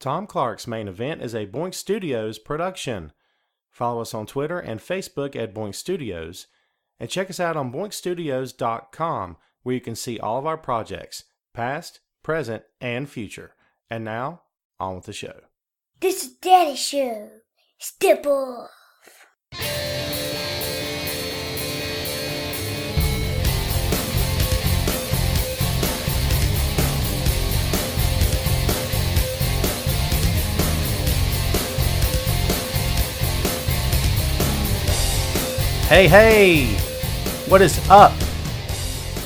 Tom Clark's Main Event is a Boink Studios production. Follow us on Twitter and Facebook at Boink Studios, and check us out on boinkstudios.com, where you can see all of our projects, past, present, and future. And now, on with the show. This is Daddy's show. Step off. Hey, what is up?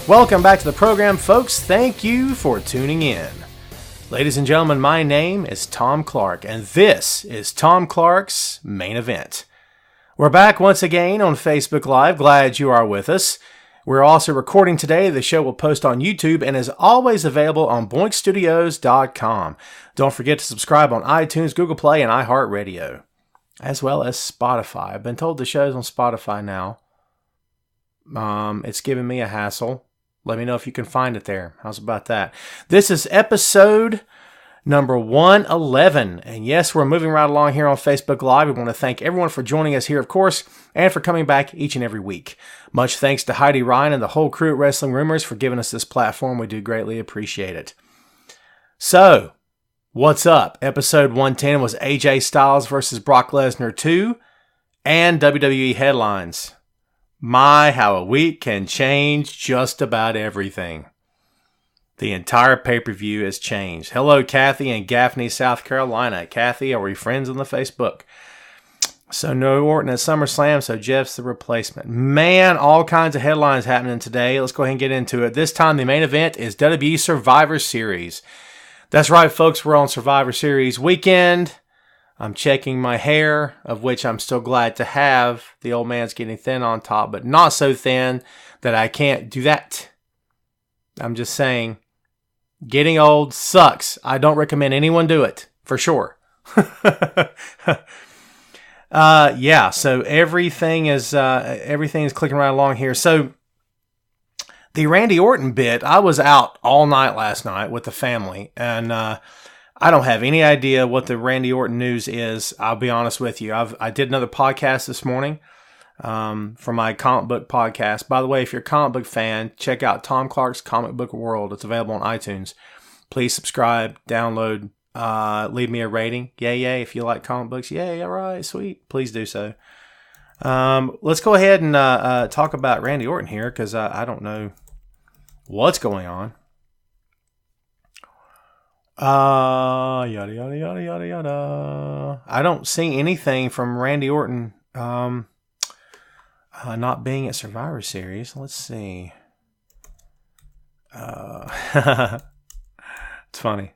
Welcome back to the program, folks. Thank you for tuning in. Ladies and gentlemen, my name is Tom Clark, and this is Tom Clark's Main Event. We're back once again on Facebook Live. Glad you are with us. We're also recording today. The show will post on YouTube and is always available on boinkstudios.com. Don't forget to subscribe on iTunes, Google Play, and iHeartRadio, as well as Spotify. I've been told the show's on Spotify now. It's giving me a hassle. Let me know if you can find it there. How's about that? This is episode number 111. And yes, we're moving right along here on Facebook Live. We want to thank everyone for joining us here, of course, and for coming back each and every week. Much thanks to Heidi Ryan and the whole crew at Wrestling Rumors for giving us this platform. We do greatly appreciate it. So, what's up? Episode 110 was AJ Styles versus Brock Lesnar 2 and WWE headlines. My, how a week can change just about everything. The entire pay-per-view has changed. Hello, Kathy in Gaffney, South Carolina. Kathy, are we friends on the Facebook? So no Orton at SummerSlam, so Jeff's the replacement. Man, all kinds of headlines happening today. Let's go ahead and get into it. This time, the main event is WWE Survivor Series. That's right, folks. We're on Survivor Series weekend. I'm checking my hair, of which I'm still glad to have. The old man's getting thin on top, but not so thin that I can't do that. I'm just saying, getting old sucks. I don't recommend anyone do it, for sure. Yeah, so everything is clicking right along here. So the Randy Orton bit, I was out all night last night with the family, and I don't have any idea what the Randy Orton news is. I'll be honest with you. I did another podcast this morning for my comic book podcast. By the way, if you're a comic book fan, check out Tom Clark's Comic Book World. It's available on iTunes. Please subscribe, download, leave me a rating. Yay, if you like comic books. Yay, all right, sweet. Please do so. Let's go ahead and talk about Randy Orton here, because I don't know what's going on. Yada, yada, yada, yada, yada. I don't see anything from Randy Orton not being at Survivor Series. Let's see. It's funny.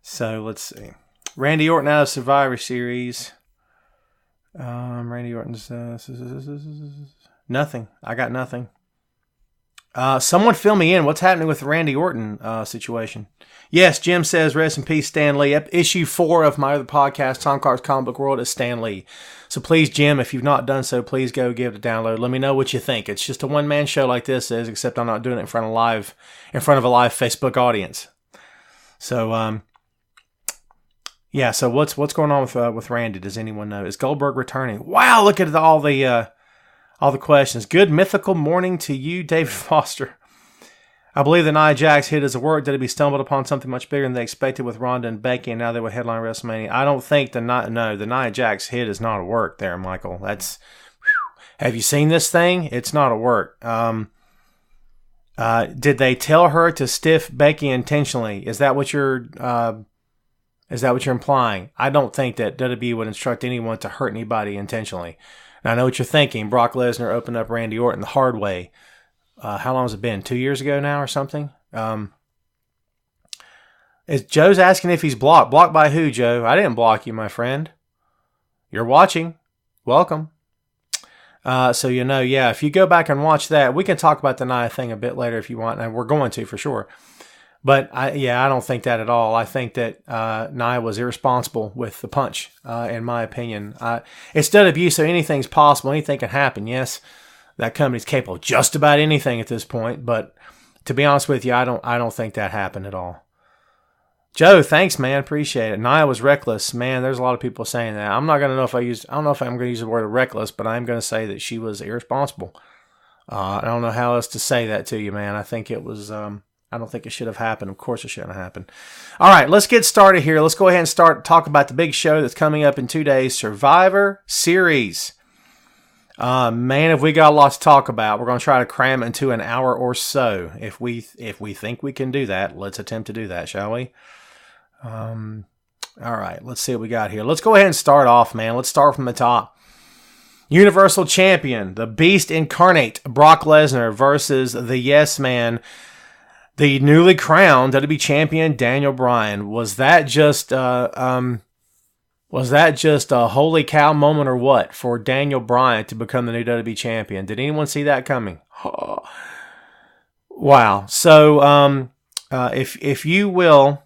So, let's see. Randy Orton out of Survivor Series. Randy Orton's... nothing. I got nothing. Someone fill me in. What's happening with the Randy Orton situation? Yes, Jim says, rest in peace, Stan Lee. Issue 4 of my other podcast, Tom Clark's Comic Book World, is Stan Lee. So please, Jim, if you've not done so, please go give it a download. Let me know what you think. It's just a one-man show like this is, except I'm not doing it in front of a live Facebook audience. So, yeah. So what's going on with Randy? Does anyone know? Is Goldberg returning? Wow, look at all the questions. Good mythical morning to you, David Foster. I believe the Nia Jax hit is a work. Did it be stumbled upon something much bigger than they expected with Ronda and Becky, and now they would headline WrestleMania? I don't think the Nia Jax hit is not a work there, Michael. That's have you seen this thing? It's not a work. Did they tell her to stiff Becky intentionally? Is that what you're implying? I don't think that WWE would instruct anyone to hurt anybody intentionally. Now, I know what you're thinking. Brock Lesnar opened up Randy Orton the hard way. How long has it been? 2 years ago now or something? Joe's asking if he's blocked. Blocked by who, Joe? I didn't block you, my friend. You're watching. Welcome. So, yeah, if you go back and watch that, we can talk about the Nia thing a bit later if you want, and we're going to for sure. But, I don't think that at all. I think that Nia was irresponsible with the punch, in my opinion. It's WWE, so anything's possible. Anything can happen, yes. That company's capable of just about anything at this point, but to be honest with you, I don't think that happened at all. Joe, thanks, man. Appreciate it. Nia was reckless. Man, there's a lot of people saying that. I'm not going to know if I don't know if I'm going to use the word reckless, but I'm going to say that she was irresponsible. I don't know how else to say that to you, man. I think it was, I don't think it should have happened. Of course it shouldn't have happened. All right, let's get started here. Let's go ahead and talk about the big show that's coming up in 2 days, Survivor Series. Man, have we got a lot to talk about. We're going to try to cram it into an hour or so. If we think we can do that, let's attempt to do that, shall we? All right, let's see what we got here. Let's go ahead and start off, man. Let's start from the top. Universal Champion, the Beast Incarnate, Brock Lesnar versus the Yes Man, the newly crowned WWE Champion, Daniel Bryan. Was that just a holy cow moment or what for Daniel Bryan to become the new WWE Champion? Did anyone see that coming? Oh. Wow. So, if you will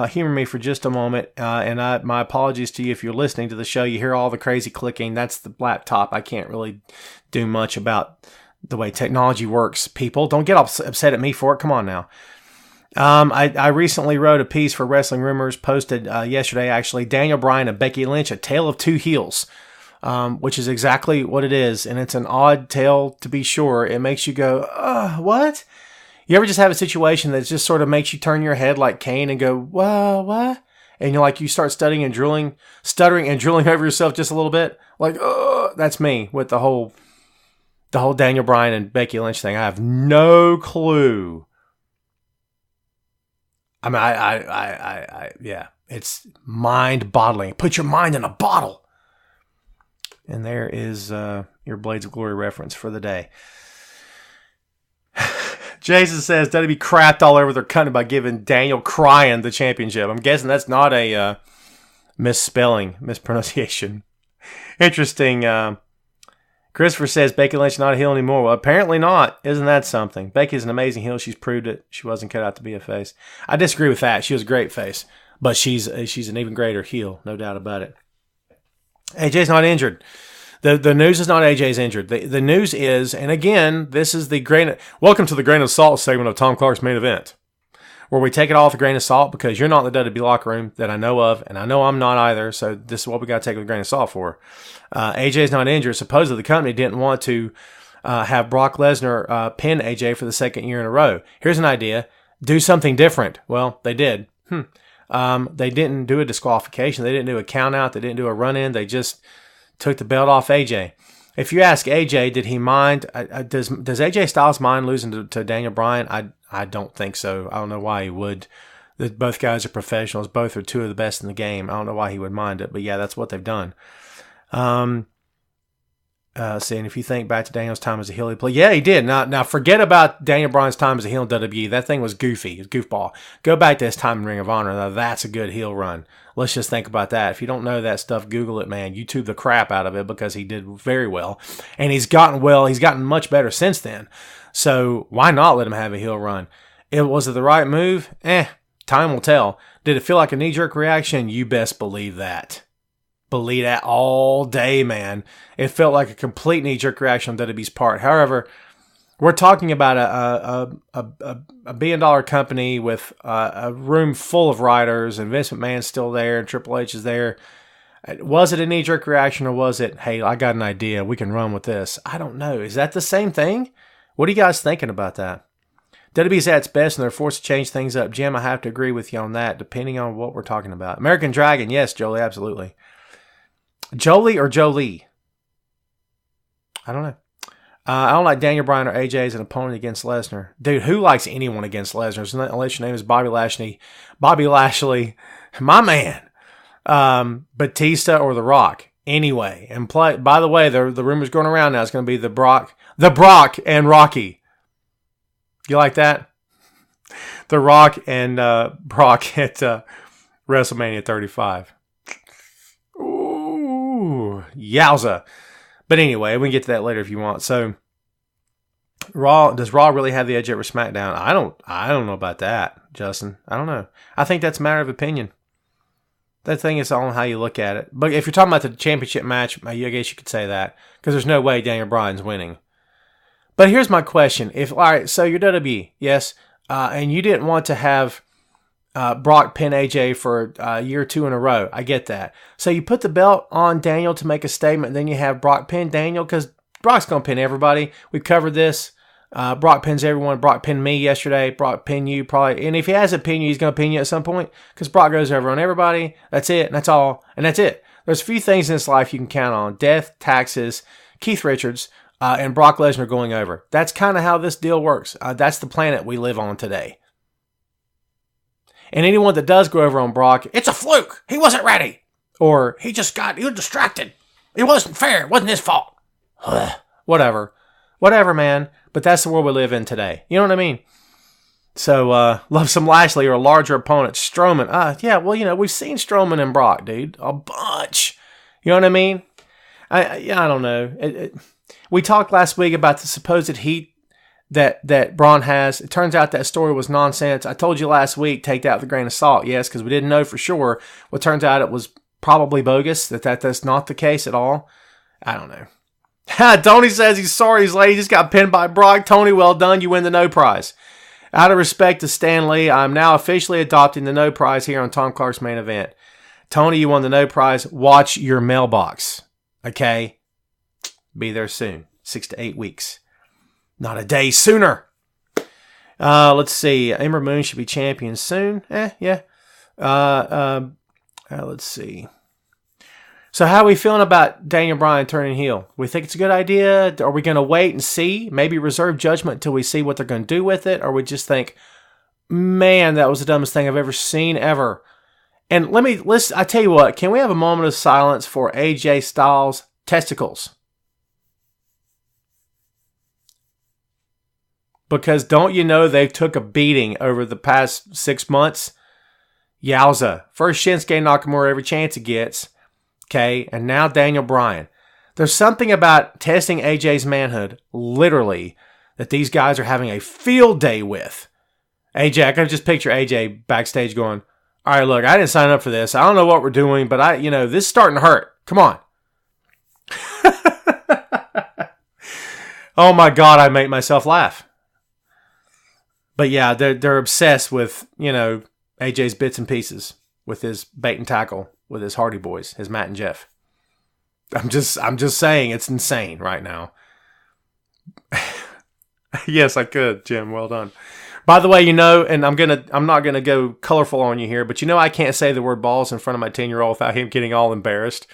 humor me for just a moment, and my apologies to you if you're listening to the show. You hear all the crazy clicking. That's the laptop. I can't really do much about the way technology works. People, don't get upset at me for it. Come on now. I recently wrote a piece for Wrestling Rumors, posted yesterday actually. Daniel Bryan and Becky Lynch, a tale of two heels, which is exactly what it is, and it's an odd tale to be sure. It makes you go, what? You ever just have a situation that just sort of makes you turn your head like Kane and go, what? And you're like, you start stuttering and drooling over yourself just a little bit. Like, that's me with the whole Daniel Bryan and Becky Lynch thing. I have no clue. I mean, yeah, it's mind-boggling. Put your mind in a bottle. And there is your Blades of Glory reference for the day. Jason says WWE crapped all over their country by giving Bryan the championship. I'm guessing that's not a mispronunciation. Interesting. Christopher says Becky Lynch not a heel anymore. Well, apparently not. Isn't that something? Becky's an amazing heel. She's proved it. She wasn't cut out to be a face. I disagree with that. She was a great face, but she's an even greater heel, no doubt about it. AJ's not injured. The news is not AJ's injured. The news is, and again, this is welcome to the grain of salt segment of Tom Clark's Main Event, where we take it all with a grain of salt because you're not in the WWE locker room that I know of, and I know I'm not either, so this is what we got to take with a grain of salt for. AJ's not injured. Supposedly the company didn't want to have Brock Lesnar pin AJ for the second year in a row. Here's an idea. Do something different. Well, they did. They didn't do a disqualification. They didn't do a count out. They didn't do a run-in. They just took the belt off AJ. If you ask AJ, did he mind? Does AJ Styles mind losing to Daniel Bryan? I don't think so. I don't know why he would. Both guys are professionals. Both are two of the best in the game. I don't know why he would mind it, but yeah, that's what they've done. See, and if you think back to Daniel's time as a heel, he did. Now forget about Daniel Bryan's time as a heel in WWE. That thing was goofy. It was goofball. Go back to his time in Ring of Honor. Now that's a good heel run. Let's just think about that. If you don't know that stuff, Google it, man. YouTube the crap out of it because he did very well. And he's gotten well. He's gotten much better since then. So why not let him have a heel run? Was it the right move? Time will tell. Did it feel like a knee-jerk reaction? You best believe that. Believe that all day, man. It felt like a complete knee-jerk reaction on WWE's part. However, we're talking about a billion-dollar company with a room full of writers, and Vince McMahon's still there, and Triple H is there. Was it a knee-jerk reaction, or was it, hey, I got an idea, we can run with this? I don't know. Is that the same thing? What are you guys thinking about that? WWE's at its best, and they're forced to change things up. Jim, I have to agree with you on that, depending on what we're talking about. American Dragon, yes, Jolie, absolutely. Jolie or Jolie? I don't know. I don't like Daniel Bryan or AJ as an opponent against Lesnar. Dude, who likes anyone against Lesnar? Unless your name is Bobby Lashley. Bobby Lashley, my man. Batista or The Rock. Anyway. And by the way, the rumor's going around now. It's going to be the Brock and Rocky. You like that? The Rock and Brock at WrestleMania 35. Ooh, yowza. But anyway, we can get to that later if you want. So, does Raw really have the edge over SmackDown? I don't know about that, Justin. I don't know. I think that's a matter of opinion. That thing is on how you look at it. But if you're talking about the championship match, I guess you could say that. Because there's no way Daniel Bryan's winning. But here's my question. All right, so you're WWE, yes, and you didn't want to have Brock pin AJ for a year or two in a row. I get that. So you put the belt on Daniel to make a statement, then you have Brock pin Daniel because Brock's going to pin everybody. We've covered this. Brock pins everyone. Brock pinned me yesterday. Brock pin you probably. And if he hasn't pinned you, he's going to pin you at some point because Brock goes over on everybody. That's it. And that's all. And that's it. There's a few things in this life you can count on. Death, taxes, Keith Richards, and Brock Lesnar going over. That's kind of how this deal works. That's the planet we live on today. And anyone that does go over on Brock, it's a fluke. He wasn't ready. Or he was distracted. It wasn't fair. It wasn't his fault. Whatever, man. But that's the world we live in today. You know what I mean? So, love some Lashley or a larger opponent. Strowman. Yeah, well, we've seen Strowman and Brock, dude. A bunch. You know what I mean? I don't know. We talked last week about the supposed heat that Braun has. It turns out that story was nonsense. I told you last week, take that with a grain of salt. Yes, because we didn't know for sure. Well, it turns out it was probably bogus, that's not the case at all. I don't know. Tony says he's sorry he's late. He just got pinned by Brock. Tony, well done. You win the no prize. Out of respect to Stan Lee, I'm now officially adopting the no prize here on Tom Clark's Main Event. Tony, you won the no prize. Watch your mailbox. Okay? Be there soon. 6 to 8 weeks. Not a day sooner. Let's see. Ember Moon should be champion soon. Yeah. Let's see. So how are we feeling about Daniel Bryan turning heel? We think it's a good idea? Are we going to wait and see? Maybe reserve judgment until we see what they're going to do with it? Or we just think, man, that was the dumbest thing I've ever seen ever. And I tell you what, can we have a moment of silence for AJ Styles' testicles? Because don't you know they took a beating over the past 6 months? Yowza. First Shinsuke Nakamura every chance he gets. Okay, and now Daniel Bryan. There's something about testing AJ's manhood, literally, that these guys are having a field day with. AJ, I can just picture AJ backstage going, all right, look, I didn't sign up for this. I don't know what we're doing, but this is starting to hurt. Come on. Oh my God, I make myself laugh. But yeah, they're obsessed with, AJ's bits and pieces, with his bait and tackle, with his Hardy Boys, his Matt and Jeff. I'm just saying it's insane right now. Yes, I could, Jim. Well done. By the way, and I'm not gonna go colorful on you here, but I can't say the word balls in front of my 10-year-old without him getting all embarrassed.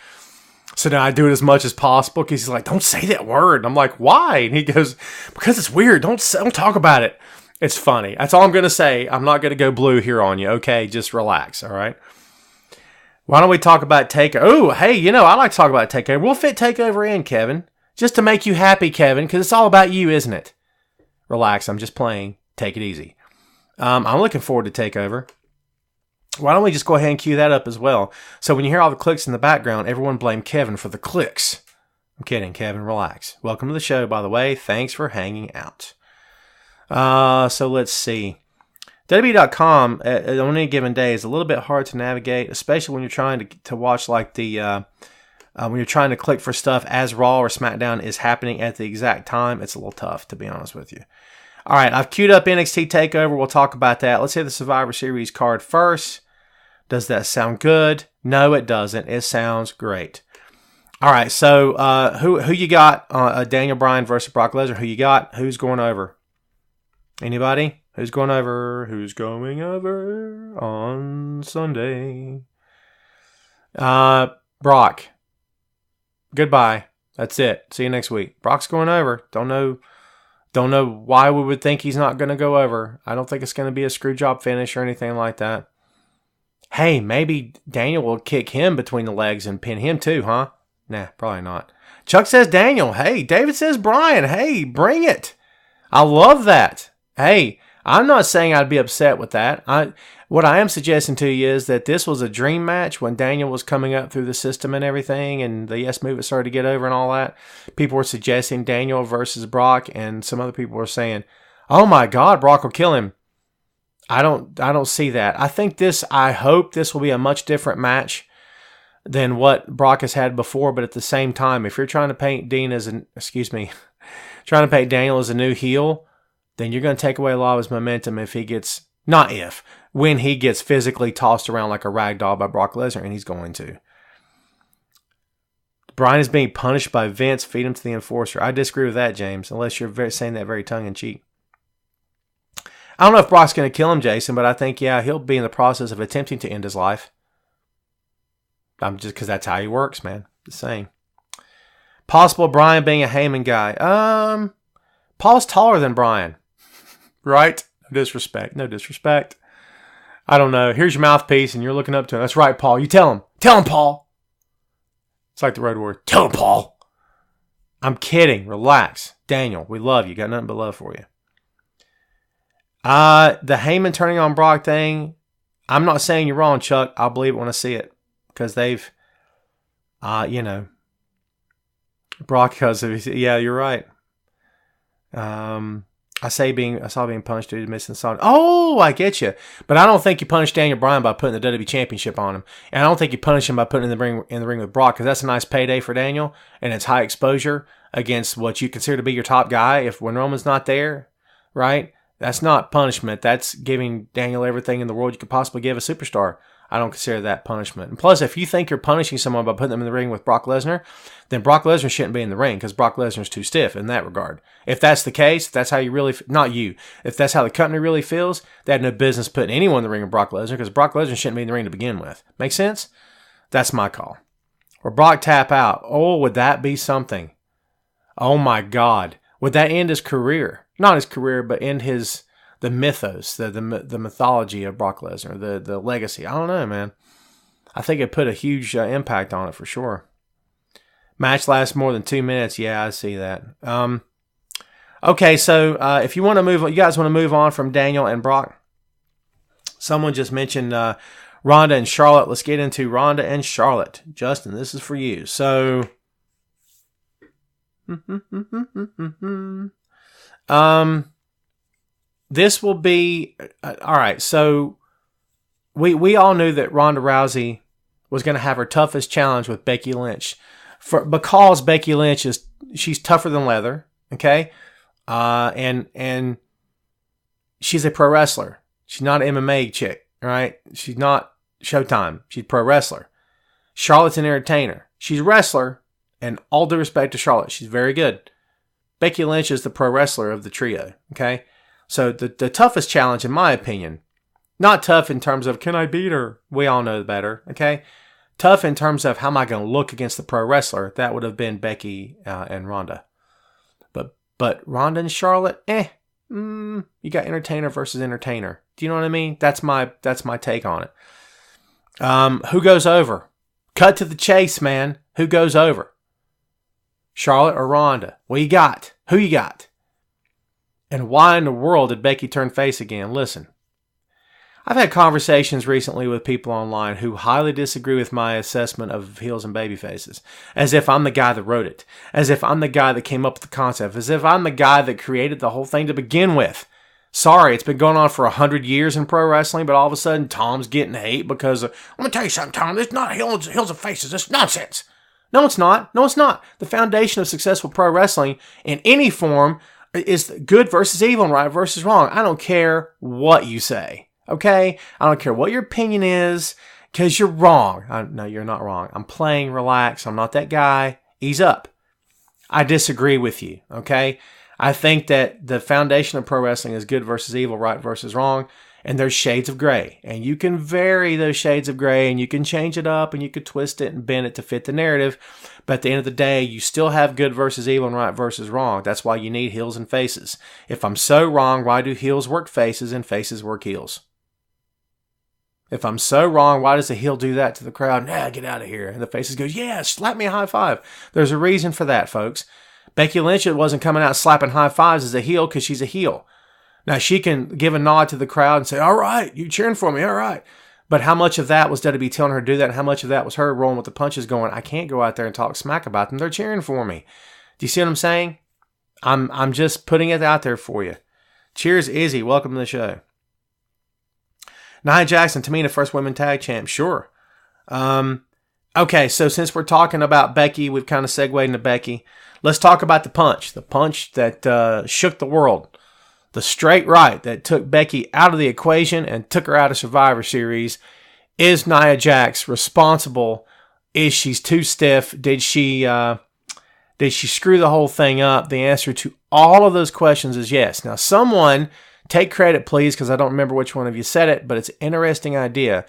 So now I do it as much as possible because he's like, "Don't say that word." And I'm like, "Why?" And he goes, "Because it's weird. Don't talk about it." It's funny. That's all I'm gonna say. I'm not gonna go blue here on you. Okay, just relax. All right. Why don't we talk about Takeover? Oh, hey, I like to talk about Takeover. We'll fit Takeover in, Kevin. Just to make you happy, Kevin, because it's all about you, isn't it? Relax, I'm just playing. Take it easy. I'm looking forward to Takeover. Why don't we just go ahead and cue that up as well? So when you hear all the clicks in the background, everyone blame Kevin for the clicks. I'm kidding, Kevin, relax. Welcome to the show, by the way. Thanks for hanging out. So let's see. WWE.com on any given day is a little bit hard to navigate, especially when you're trying to watch when you're trying to click for stuff as Raw or SmackDown is happening at the exact time. It's a little tough, to be honest with you. All right, I've queued up NXT Takeover. We'll talk about that. Let's hit the Survivor Series card first. Does that sound good? No, it doesn't. It sounds great. All right, so who you got? Daniel Bryan versus Brock Lesnar. Who you got? Who's going over? Anybody? Who's going over? Who's going over on Sunday? Brock. Goodbye. That's it. See you next week. Brock's going over. Don't know why we would think he's not going to go over. I don't think it's going to be a screw job finish or anything like that. Hey, maybe Daniel will kick him between the legs and pin him too, huh? Nah, probably not. Chuck says Daniel. Hey, David says Bryan. Hey, bring it. I love that. Hey, I'm not saying I'd be upset with that. What I am suggesting to you is that this was a dream match when Daniel was coming up through the system and everything, and the Yes Movement started to get over and all that. People were suggesting Daniel versus Brock, and some other people were saying, "Oh my God, Brock will kill him." I don't see that. I hope this will be a much different match than what Brock has had before. But at the same time, if you're trying to paint Daniel as a new heel, then you're going to take away a lot of his momentum if he gets, not if, when he gets physically tossed around like a rag doll by Brock Lesnar, and he's going to. Bryan is being punished by Vince. Feed him to the enforcer. I disagree with that, James, unless you're saying that very tongue-in-cheek. I don't know if Brock's going to kill him, Jason, but I think, yeah, he'll be in the process of attempting to end his life. I'm just because that's how he works, man. Just saying. Possible Bryan being a Heyman guy. Paul's taller than Bryan. Right? No disrespect. I don't know. Here's your mouthpiece and you're looking up to him. That's right, Paul. You tell him. Tell him, Paul. It's like the Road Warrior. Tell him, Paul. I'm kidding. Relax. Daniel, we love you. Got nothing but love for you. The Heyman turning on Brock thing, I'm not saying you're wrong, Chuck. I'll believe it when I see it. Because they've, Brock, yeah, you're right. I saw being punished due to missing the song. Oh, I get you. But I don't think you punish Daniel Bryan by putting the WWE Championship on him. And I don't think you punish him by putting him in the ring with Brock, because that's a nice payday for Daniel, and it's high exposure against what you consider to be your top guy. When Roman's not there, right? That's not punishment. That's giving Daniel everything in the world you could possibly give a superstar. I don't consider that punishment. And plus, if you think you're punishing someone by putting them in the ring with Brock Lesnar, then Brock Lesnar shouldn't be in the ring, because Brock Lesnar's too stiff in that regard. If that's the case, if that's how you really, not you, if that's how the company really feels, they had no business putting anyone in the ring with Brock Lesnar, because Brock Lesnar shouldn't be in the ring to begin with. Make sense? That's my call. Or Brock tap out. Oh, would that be something? Oh my God. Would that end his career? Not his career, but end the mythos, the mythology of Brock Lesnar, the legacy. I don't know, man. I think it put a huge impact on it for sure. Match lasts more than 2 minutes. Yeah, I see that. Okay, so if you want to you guys want to move on from Daniel and Brock. Someone just mentioned Ronda and Charlotte. Let's get into Ronda and Charlotte. Justin, this is for you. So, this will be all right. So we all knew that Ronda Rousey was going to have her toughest challenge with Becky Lynch, because Becky Lynch she's tougher than leather. Okay, and she's a pro wrestler. She's not an MMA chick, right? She's not Showtime. She's a pro wrestler. Charlotte's an entertainer. She's a wrestler, and all due respect to Charlotte, she's very good. Becky Lynch is the pro wrestler of the trio. Okay. So the toughest challenge, in my opinion, not tough in terms of can I beat her? We all know better, okay? Tough in terms of how am I going to look against the pro wrestler? That would have been Becky and Ronda. But Ronda and Charlotte, you got entertainer versus entertainer. Do you know what I mean? That's my take on it. Who goes over? Cut to the chase, man. Who goes over? Charlotte or Ronda? What you got? Who you got? And why in the world did Becky turn face again? Listen, I've had conversations recently with people online who highly disagree with my assessment of heels and baby faces, as if I'm the guy that wrote it, as if I'm the guy that came up with the concept, as if I'm the guy that created the whole thing to begin with. Sorry, it's been going on for 100 years in pro wrestling, but all of a sudden Tom's getting hate because let me tell you something, Tom, it's not heels and faces, it's nonsense. No, it's not. No, it's not. The foundation of successful pro wrestling in any form is good versus evil and right versus wrong. I don't care what you say, okay? I don't care what your opinion is, because you're wrong. No, you're not wrong. I'm playing relax. I'm not that guy. Ease up. I disagree with you, okay? I think that the foundation of pro wrestling is good versus evil, right versus wrong, and there's shades of gray. And you can vary those shades of gray, and you can change it up, and you can twist it and bend it to fit the narrative. But at the end of the day, you still have good versus evil and right versus wrong. That's why you need heels and faces. If I'm so wrong, why do heels work faces and faces work heels? If I'm so wrong, why does the heel do that to the crowd? Nah, get out of here. And the faces goes, yeah, slap me a high five. There's a reason for that, folks. Becky Lynch wasn't coming out slapping high fives as a heel because she's a heel. Now, she can give a nod to the crowd and say, all right, you cheering for me, all right. But how much of that was WWE telling her to do that, and how much of that was her rolling with the punches going, I can't go out there and talk smack about them. They're cheering for me. Do you see what I'm saying? I'm just putting it out there for you. Cheers, Izzy. Welcome to the show. Nia Jackson, Tamina, first women tag champ. Sure. Okay, so since we're talking about Becky, we've kind of segued into Becky. Let's talk about the punch. The punch that shook the world. the straight right that took Becky out of the equation and took her out of Survivor Series. Is Nia Jax responsible? Is she too stiff? Did she screw the whole thing up? The answer to all of those questions is yes. Now, someone, take credit please, because I don't remember which one of you said it, but it's an interesting idea.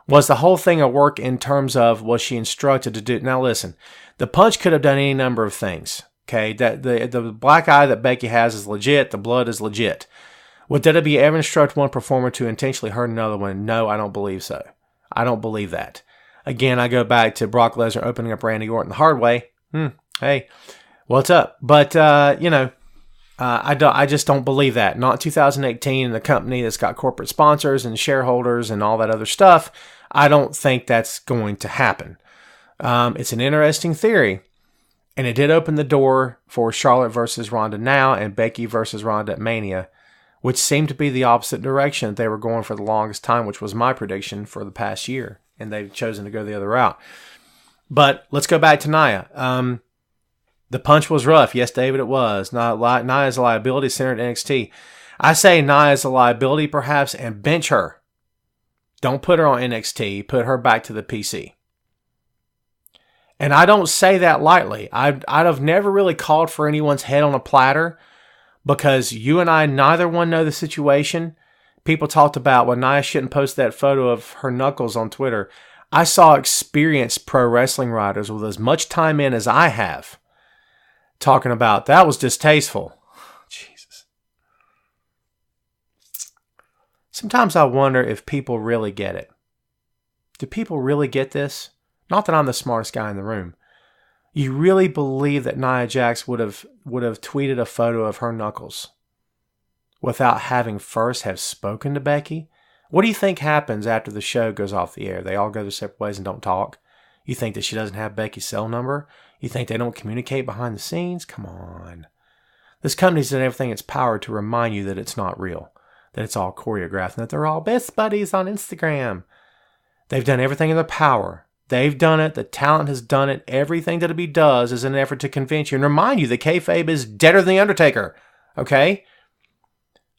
Was the whole thing a work in terms of, was she instructed to do? Now listen, the punch could have done any number of things. Okay, that the black eye that Becky has is legit. The blood is legit. Would WWE ever instruct one performer to intentionally hurt another one? No, I don't believe so. I don't believe that. Again, I go back to Brock Lesnar opening up Randy Orton the hard way. Hey, what's up? But I just don't believe that. Not 2018 in the company that's got corporate sponsors and shareholders and all that other stuff. I don't think that's going to happen. It's an interesting theory, and it did open the door for Charlotte versus Ronda now and Becky versus Ronda at Mania, which seemed to be the opposite direction that they were going for the longest time, which was my prediction for the past year, and they've chosen to go the other route. But let's go back to Nia. The punch was rough. Yes, David, it was. Nia is a liability center at NXT. I say Nia is a liability perhaps, and bench her. Don't put her on NXT. Put her back to the PC. And I don't say that lightly. I'd have never really called for anyone's head on a platter because you and I, neither one know the situation. People talked about, well, Nia shouldn't post that photo of her knuckles on Twitter. I saw experienced pro wrestling writers with as much time in as I have talking about that was distasteful. Jesus. Sometimes I wonder if people really get it. Do people really get this? Not that I'm the smartest guy in the room. You really believe that Nia Jax would have tweeted a photo of her knuckles without having first have spoken to Becky? What do you think happens after the show goes off the air? They all go their separate ways and don't talk? You think that she doesn't have Becky's cell number? You think they don't communicate behind the scenes? Come on. This company's done everything in its power to remind you that it's not real, that it's all choreographed, and that they're all best buddies on Instagram. They've done everything in their power. They've done it. The talent has done it. Everything that WWE does is an effort to convince you and remind you that kayfabe is deader than The Undertaker. Okay?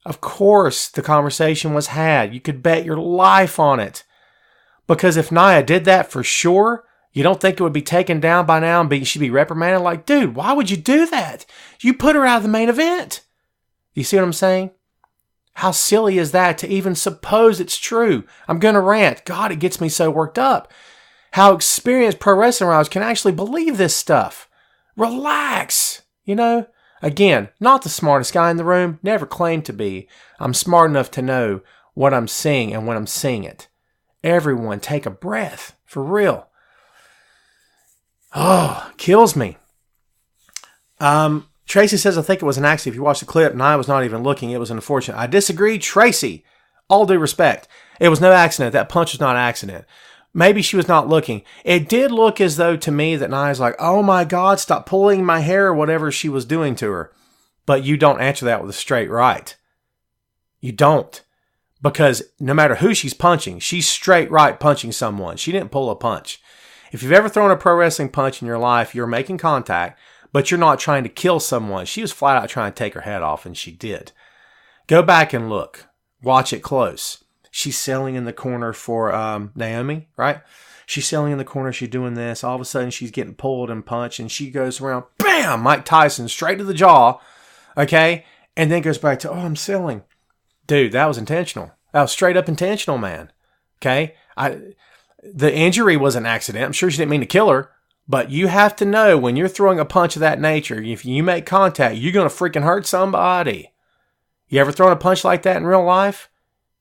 Of course, the conversation was had. You could bet your life on it. Because if Nia did that for sure, you don't think it would be taken down by now and she'd be reprimanded? Like, dude, why would you do that? You put her out of the main event. You see what I'm saying? How silly is that to even suppose it's true? I'm going to rant. God, it gets me so worked up. How experienced pro wrestling writers can actually believe this stuff. Relax. You know? Again, not the smartest guy in the room. Never claimed to be. I'm smart enough to know what I'm seeing and when I'm seeing it. Everyone take a breath. For real. Oh, kills me. Tracy says, I think it was an accident. If you watch the clip, Nia was not even looking. It was unfortunate. I disagree, Tracy. All due respect. It was no accident. That punch was not an accident. Maybe she was not looking. It did look as though to me that Nia's like, oh my God, stop pulling my hair or whatever she was doing to her. But you don't answer that with a straight right. You don't. Because no matter who she's punching, she's straight right punching someone. She didn't pull a punch. If you've ever thrown a pro wrestling punch in your life, you're making contact, but you're not trying to kill someone. She was flat out trying to take her head off, and she did. Go back and look. Watch it close. She's selling in the corner for Naomi, right? She's selling in the corner. She's doing this. All of a sudden, she's getting pulled and punched, and she goes around, bam, Mike Tyson, straight to the jaw, okay? And then goes back to, oh, I'm selling. Dude, that was intentional. That was straight up intentional, man, okay? The injury was an accident. I'm sure she didn't mean to kill her, but you have to know when you're throwing a punch of that nature, if you make contact, you're going to freaking hurt somebody. You ever thrown a punch like that in real life?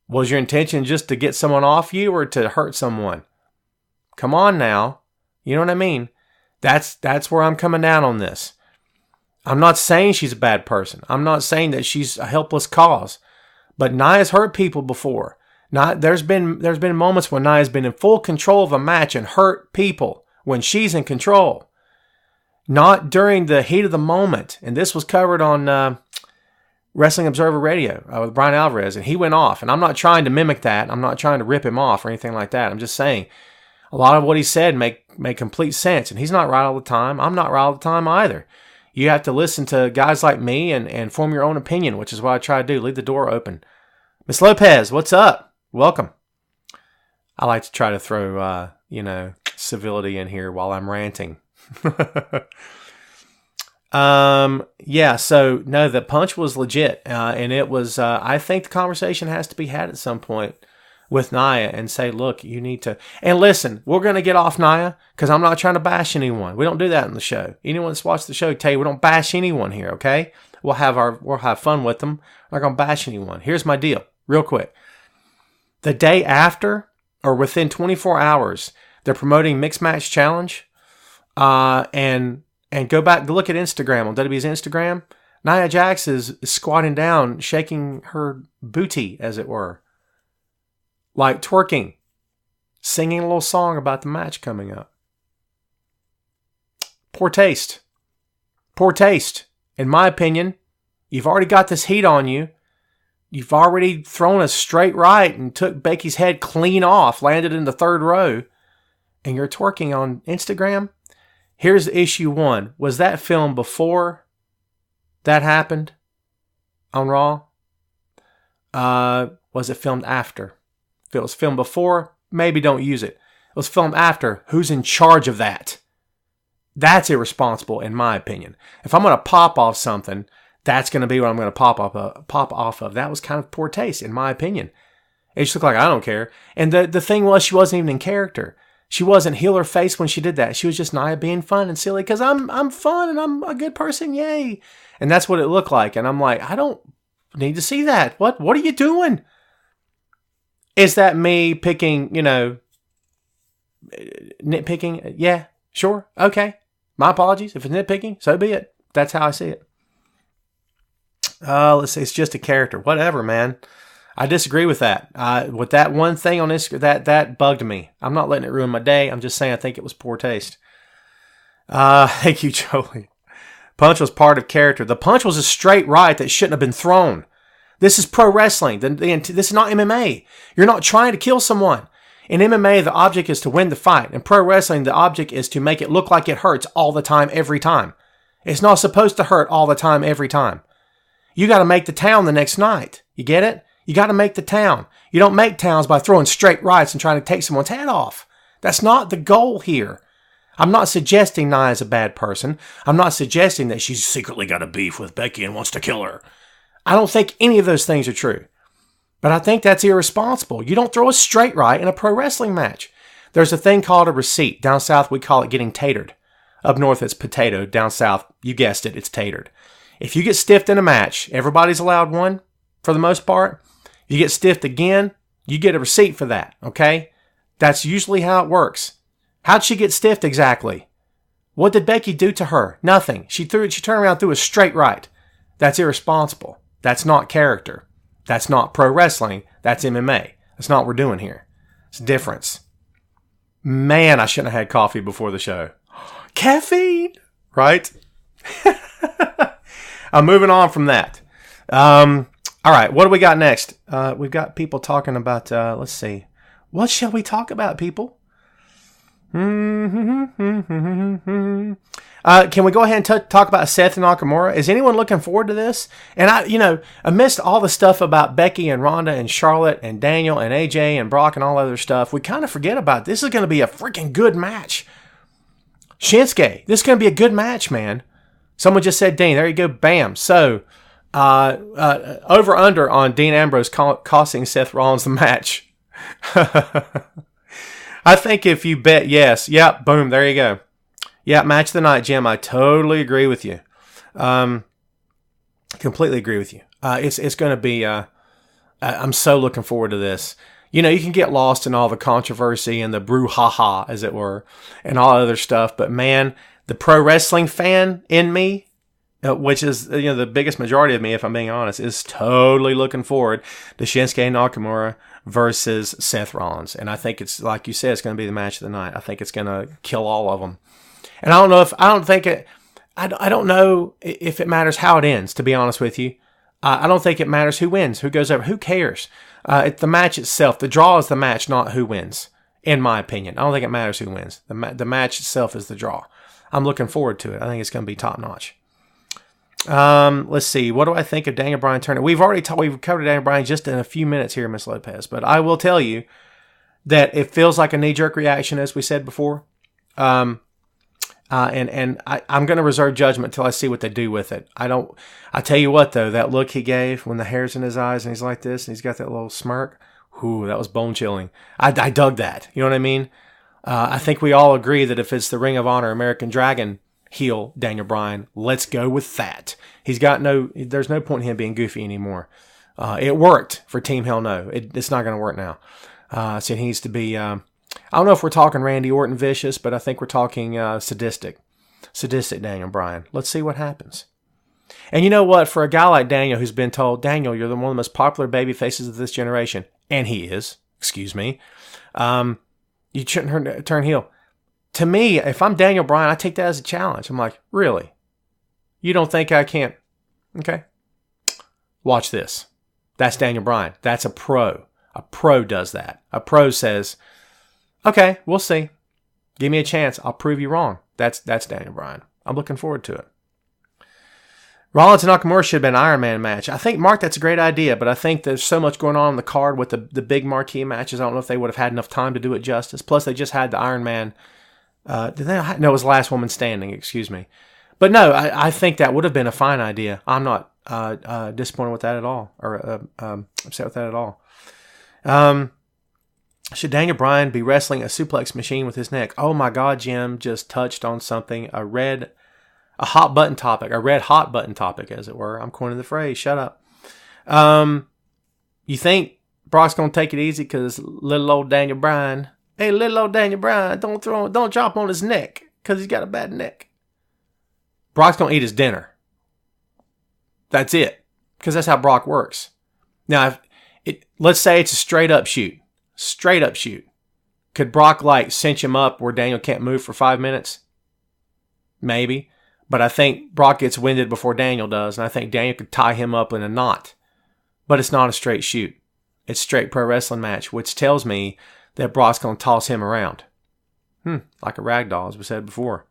Was your intention just to get someone off you or to hurt someone? Come on now. You know what I mean? That's where I'm coming down on this. I'm not saying she's a bad person. I'm not saying that she's a helpless cause. But Nia's hurt people before. There's been moments when Nia's been in full control of a match and hurt people when she's in control. Not during the heat of the moment. And this was covered on Wrestling Observer Radio with Brian Alvarez, and he went off. And I'm not trying to mimic that. I'm not trying to rip him off or anything like that. I'm just saying a lot of what he said make complete sense. And he's not right all the time. I'm not right all the time either. You have to listen to guys like me and form your own opinion, which is what I try to do. Leave the door open. Miss Lopez, what's up? Welcome. I like to try to throw, civility in here while I'm ranting. Yeah, so no, the punch was legit. And it was, I think the conversation has to be had at some point with Nia and say, look, you need to, and listen, we're going to get off Nia because I'm not trying to bash anyone. We don't do that in the show. Anyone that's watched the show, tell you we don't bash anyone here. Okay. We'll have fun with them. We're not going to bash anyone. Here's my deal real quick. The day after or within 24 hours, they're promoting Mixed Match Challenge. And go back, look at Instagram, on WWE's Instagram. Nia Jax is squatting down, shaking her booty, as it were. Like twerking. Singing a little song about the match coming up. Poor taste. Poor taste. In my opinion, you've already got this heat on you. You've already thrown a straight right and took Becky's head clean off, landed in the third row, and you're twerking on Instagram? Here's issue 1. Was that filmed before that happened on Raw? Was it filmed after? If it was filmed before, maybe don't use it. It was filmed after. Who's in charge of that? That's irresponsible, in my opinion. If I'm going to pop off something, that's going to be what I'm going to pop off of. That was kind of poor taste, in my opinion. It just looked like, I don't care. And the thing was, she wasn't even in character. She wasn't heel or face when she did that. She was just Nia being fun and silly because I'm fun and I'm a good person. Yay. And that's what it looked like. And I'm like, I don't need to see that. What are you doing? Is that me picking, nitpicking? Yeah, sure. Okay. My apologies. If it's nitpicking, so be it. That's how I see it. Let's see. It's just a character. Whatever, man. I disagree with that. With that one thing on this, that bugged me. I'm not letting it ruin my day. I'm just saying I think it was poor taste. Thank you, Jolie. Punch was part of character. The punch was a straight right that shouldn't have been thrown. This is pro wrestling. This is not MMA. You're not trying to kill someone. In MMA, the object is to win the fight. In pro wrestling, the object is to make it look like it hurts all the time, every time. It's not supposed to hurt all the time, every time. You got to make the town the next night. You get it? You got to make the town. You don't make towns by throwing straight rights and trying to take someone's head off. That's not the goal here. I'm not suggesting Nia is a bad person. I'm not suggesting that she's secretly got a beef with Becky and wants to kill her. I don't think any of those things are true. But I think that's irresponsible. You don't throw a straight right in a pro wrestling match. There's a thing called a receipt. Down south, we call it getting tatered. Up north, it's potato. Down south, you guessed it, it's tatered. If you get stiffed in a match, everybody's allowed one for the most part. You get stiffed again, you get a receipt for that, okay? That's usually how it works. How'd she get stiffed exactly? What did Becky do to her? Nothing. She turned around and threw a straight right. That's irresponsible. That's not character. That's not pro wrestling. That's MMA. That's not what we're doing here. It's a difference. Man, I shouldn't have had coffee before the show. Caffeine! Right? I'm moving on from that. All right, what do we got next? We've got people talking about, let's see. What shall we talk about, people? Can we go ahead and talk about Seth and Nakamura? Is anyone looking forward to this? And amidst all the stuff about Becky and Ronda and Charlotte and Daniel and AJ and Brock and all other stuff, we kind of forget about this is going to be a freaking good match. Shinsuke, this is going to be a good match, man. Someone just said Dean. There you go. Bam. So, over under on Dean Ambrose costing Seth Rollins the match. I think if you bet yes, yep, boom, there you go. Yeah, match of the night, Jim. I totally agree with you. Completely agree with you. It's going to be. I'm so looking forward to this. You can get lost in all the controversy and the brouhaha, as it were, and all other stuff. But man, the pro wrestling fan in me, which is the biggest majority of me, if I'm being honest, is totally looking forward to Shinsuke Nakamura versus Seth Rollins. And I think it's, like you said, it's going to be the match of the night. I think it's going to kill all of them. And I don't know if it matters how it ends, to be honest with you. I don't think it matters who wins, who goes over, who cares? It's the match itself. The draw is the match, not who wins, in my opinion. I don't think it matters who wins. The match itself is the draw. I'm looking forward to it. I think it's going to be top notch. Let's see. What do I think of Daniel Bryan turning? We've covered Daniel Bryan just in a few minutes here, Miss Lopez. But I will tell you that it feels like a knee-jerk reaction, as we said before. I'm going to reserve judgment till I see what they do with it. I tell you what, though, that look he gave when the hair's in his eyes and he's like this and he's got that little smirk. Ooh, that was bone-chilling. I dug that. You know what I mean? I think we all agree that if it's the Ring of Honor American Dragon heel Daniel Bryan, let's go with that. There's no point in him being goofy anymore. It worked for Team Hell No. It's not going to work now. So it needs to be, I don't know if we're talking Randy Orton vicious, but I think we're talking sadistic Daniel Bryan. Let's see what happens. And you know what? For a guy like Daniel who's been told, Daniel, you're one of the most popular baby faces of this generation, and he is, excuse me, you shouldn't turn heel. To me, if I'm Daniel Bryan, I take that as a challenge. I'm like, really? You don't think I can't? Okay. Watch this. That's Daniel Bryan. That's a pro. A pro does that. A pro says, okay, we'll see. Give me a chance. I'll prove you wrong. That's Daniel Bryan. I'm looking forward to it. Rollins and Nakamura should have been an Iron Man match. I think, Mark, that's a great idea, but I think there's so much going on the card with the big marquee matches. I don't know if they would have had enough time to do it justice. Plus, they just had the Iron Man. No, it was Last Woman Standing, excuse me. But no, I think that would have been a fine idea. I'm not disappointed with that at all, or upset with that at all. Should Daniel Bryan be wrestling a suplex machine with his neck? Oh my God, Jim just touched on something, a red hot button topic, as it were. I'm coining the phrase. Shut up. You think Brock's gonna take it easy because little old Daniel Bryan? Hey, little old Daniel Bryan, don't drop on his neck because he's got a bad neck. Brock's gonna eat his dinner. That's it, because that's how Brock works. Now, let's say it's a straight up shoot. Could Brock cinch him up where Daniel can't move for 5 minutes? Maybe. But I think Brock gets winded before Daniel does, and I think Daniel could tie him up in a knot. But it's not a straight shoot. It's a straight pro wrestling match, which tells me that Brock's going to toss him around. Like a rag doll, as we said before.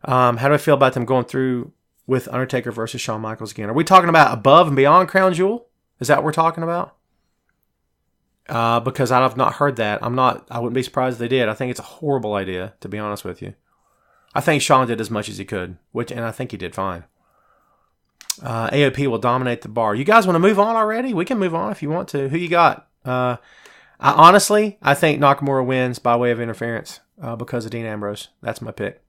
How do I feel about them going through with Undertaker versus Shawn Michaels again? Are we talking about above and beyond Crown Jewel? Is that what we're talking about? Because I've not heard that. I wouldn't be surprised if they did. I think it's a horrible idea, to be honest with you. I think Shawn did as much as he could, and I think he did fine. AOP will dominate the bar. You guys want to move on already? We can move on if you want to. Who you got? I think Nakamura wins by way of interference because of Dean Ambrose. That's my pick.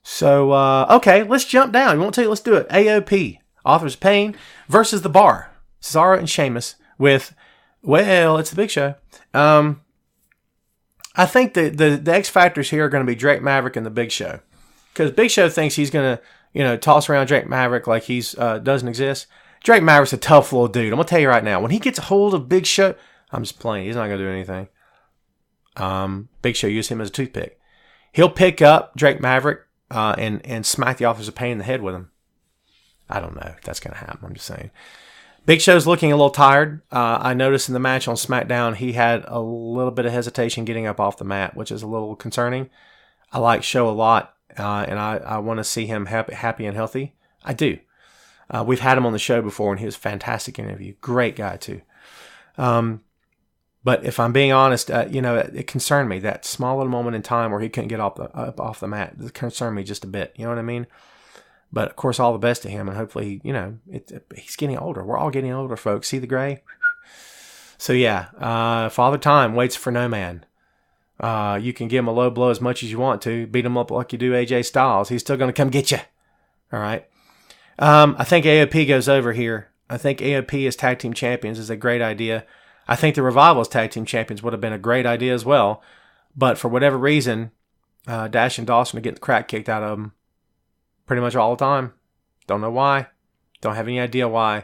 So, okay, let's jump down. You want to? Let's do it. AOP, Authors of Pain versus the Bar. Cesaro and Sheamus with, it's the Big Show. I think the X factors here are going to be Drake Maverick and the Big Show, because Big Show thinks he's going to toss around Drake Maverick like he's doesn't exist. Drake Maverick's a tough little dude. I'm gonna tell you right now, when he gets a hold of Big Show, I'm just playing. He's not gonna do anything. Big Show used him as a toothpick. He'll pick up Drake Maverick and smack the Authors of Pain in the head with him. I don't know if that's gonna happen. I'm just saying. Big Show's looking a little tired. I noticed in the match on SmackDown, he had a little bit of hesitation getting up off the mat, which is a little concerning. I like Show a lot, and I want to see him happy and healthy. I do. We've had him on the show before, and he was a fantastic interview. Great guy, too. But if I'm being honest, it concerned me. That small little moment in time where he couldn't get up off the mat, it concerned me just a bit. You know what I mean? But, of course, all the best to him, and hopefully, he's getting older. We're all getting older, folks. See the gray? So, yeah, Father Time waits for no man. You can give him a low blow as much as you want to. Beat him up like you do AJ Styles. He's still going to come get you. All right? I think AOP goes over here. I think AOP as tag team champions is a great idea. I think the Revival as tag team champions would have been a great idea as well. But for whatever reason, Dash and Dawson are getting the crap kicked out of them pretty much all the time. Don't know why. Don't have any idea why.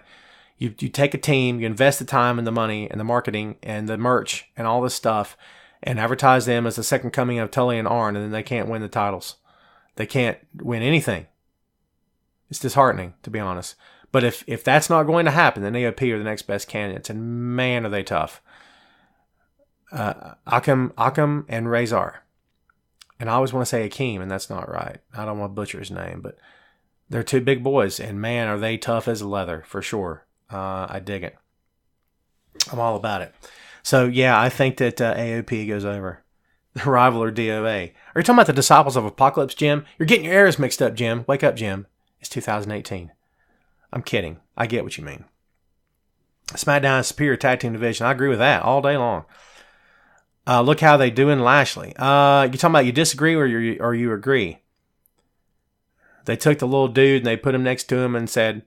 You take a team, you invest the time and the money and the marketing and the merch and all this stuff and advertise them as the second coming of Tully and Arn, and then they can't win the titles. They can't win anything. It's disheartening, to be honest. But if that's not going to happen, then AOP are the next best candidates, and man, are they tough. Akam and Razor. And I always want to say Akeem, and that's not right. I don't want to butcher his name, but They're two big boys, and man, are they tough as leather, for sure. I dig it. I'm all about it. So, yeah, I think that AOP goes over. The rival or DOA. Are you talking about the Disciples of Apocalypse, Jim? You're getting your eras mixed up, Jim. Wake up, Jim. It's 2018. I'm kidding. I get what you mean. SmackDown is superior tag team division. I agree with that all day long. Look how they doing Lashley. You talking about you disagree or you agree? They took the little dude and they put him next to him and said,